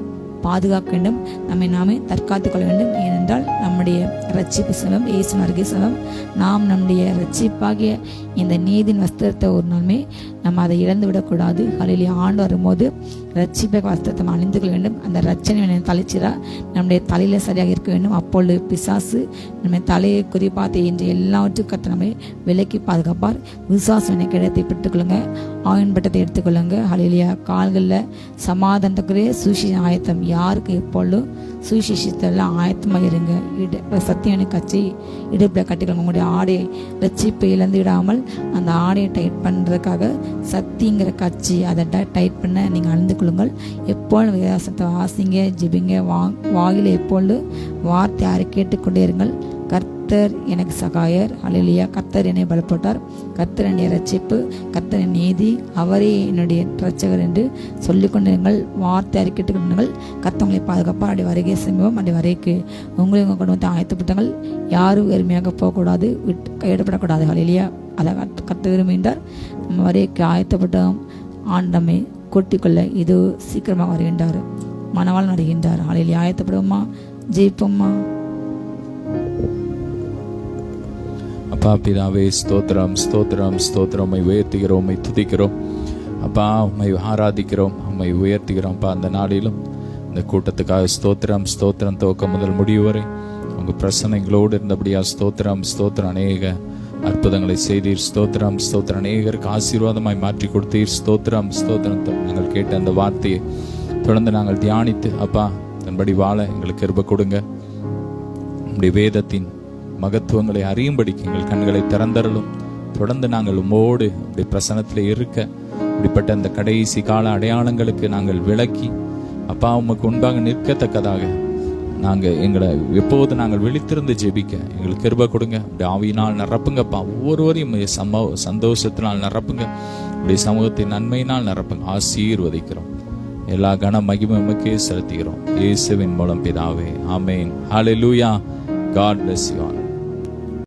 பாதுகாக்க வேண்டும், நம்மை நாமே தற்காத்து கொள்ள வேண்டும். ஏனென்றால் நம்முடைய ரட்சிப்பு செல்வம் இயேசு அருகே செல்வம். நாம் நம்முடைய ரட்சிப்பாகிய இந்த நீதின் வஸ்திரத்தை ஒரு நாளுமே நம்ம அதை இழந்து விடக்கூடாது. ஹல்லேலூயா. ஆண்டு வரும்போது ரட்சிப்பை வஸ்திரத்தை அணிந்து கொள்ள வேண்டும். அந்த ரட்சனை தலைச்சிரா நம்முடைய தலையில் சரியாக இருக்க வேண்டும். அப்பொழுது பிசாசு நம்ம தலையை குறிப்பாத்து என்று எல்லாவற்றும் கத்த நம்மை விலக்கி பாதுகாப்பார். விசுவாசம் கிடைத்தை பெற்றுக்கொள்ளுங்க, ஆயின் பட்டத்தை எடுத்துக்கொள்ளுங்க. ஹல்லேலூயா. கால்களில் சமாதானத்துக்குரிய சுவிசேஷ ஆயத்தம். யாருக்கு எப்பொழுதும் சுவிசேஷத்தெல்லாம் ஆயத்தமாக இருங்க. சத்தியனை கட்சி இடுப்பில் கட்டிக்கொள்ளுங்க. உங்களுடைய ஆடையை ரட்சிப்பை இழந்து விடாமல் அந்த ஆடையை டைட் பண்ணுறதுக்காக சத்திங்கிற கட்சி அதை டைட் பண்ண நீங்கள் அணிந்து கொள்ளுங்கள். எப்பொழுது விசுவாசத்தை வாசிங்க, ஜெபிங்க, வாயில எப்பொழுது வார்த்தை யாரை கேட்டுக்கொண்டே இருங்கள். கர்த்தர் எனக்கு சகாயர். ஹல்லேலூயா. கர்த்தர் என்னை பலப்பட்டார், கர்த்தர் என்னுடைய ரட்சிப்பு, கர்த்தர் என் நீதி, அவரே என்னுடைய ரட்சகர் என்று சொல்லிக்கொண்டிருங்கள். வார்த்தை யாரை கேட்டுக்கொண்டிருங்கள். கர்த்தவங்களை பாதுகாப்பார். அப்படி வருகை சமீபம். அப்படி வரைக்கு உங்களை உங்கள் குடும்பத்தை ஆயத்தப்பட்டாங்கள். யாரும் வெறுமையாக போகக்கூடாது, கையிடப்படக்கூடாது. ஹல்லேலூயா. அதை கர்த்தர் விரும்புகின்றார். நம்ம வரைக்கு ஆயத்தப்பட்டோம். ஆண்டமை கொட்டிக்கொள்ள இது சீக்கிரமாக வருகின்றார், மனவாள் வருகின்றார். ஹல்லேலூயா. ஆயத்தப்படுவோமா? ஜெயிப்போம்மா? அப்பா பிதாவே, ஸ்தோத்திரம் ஸ்தோத்திரம் ஸ்தோத்திரம். உம்மை உயர்த்துகிறோம், உம்மை துதிக்கிறோம் அப்பா, உம்மை ஆராதிக்கிறோம், உம்மை உயர்த்துகிறோம் அப்பா. அந்த நாளிலும் இந்த கூட்டத்துக்காக ஸ்தோத்திரம் ஸ்தோத்திரம். துவக்கம் முதல் முடிவு வரை உங்கள் பிரசனைகளோடு இருந்தபடியா ஸ்தோத்திரம் ஸ்தோத்திரம். அநேக அற்புதங்களை செய்தீர். ஸ்தோத்திரம் ஸ்தோத்திரம். அநேகருக்கு ஆசீர்வாதமாய் மாற்றி கொடுத்தீர். ஸ்தோத்திரம் ஸ்தோத்திரம். நாங்கள் கேட்ட அந்த வார்த்தையை தொடர்ந்து நாங்கள் தியானித்து அப்பா தன்படி வாழ எங்களுக்கு கிருபை கொடுங்க. நம்முடைய வேதத்தின் மகத்துவங்களை அறியும்படிக்கு எங்கள் கண்களை திறந்தரலும். தொடர்ந்து நாங்கள் உம்மோடு அப்படி பிரசனத்தில் இருக்க, இப்படிப்பட்ட அந்த கடைசி கால அடையாளங்களுக்கு நாங்கள் விளக்கி அப்பா உமக்கு முன்பாக நிற்கத்தக்கதாக எங்களை எப்போது நாங்கள் விழித்திருந்து ஜெபிக்க எங்களுக்கு கிருபை கொடுங்க. அப்படி ஆவியினால் நிரப்புங்கப்பா. ஒவ்வொருவரையும் சந்தோஷத்தினால் நிரப்புங்க. அப்படி சமூகத்தின் நன்மையினால் நிரப்புங்க. ஆசீர்வதிக்கிறோம் எல்லா கன மகிமை உமக்கே செலுத்துகிறோம். இயேசுவின் மூலம் பிதாவே, ஆமென். ஹalleluya. God bless you all.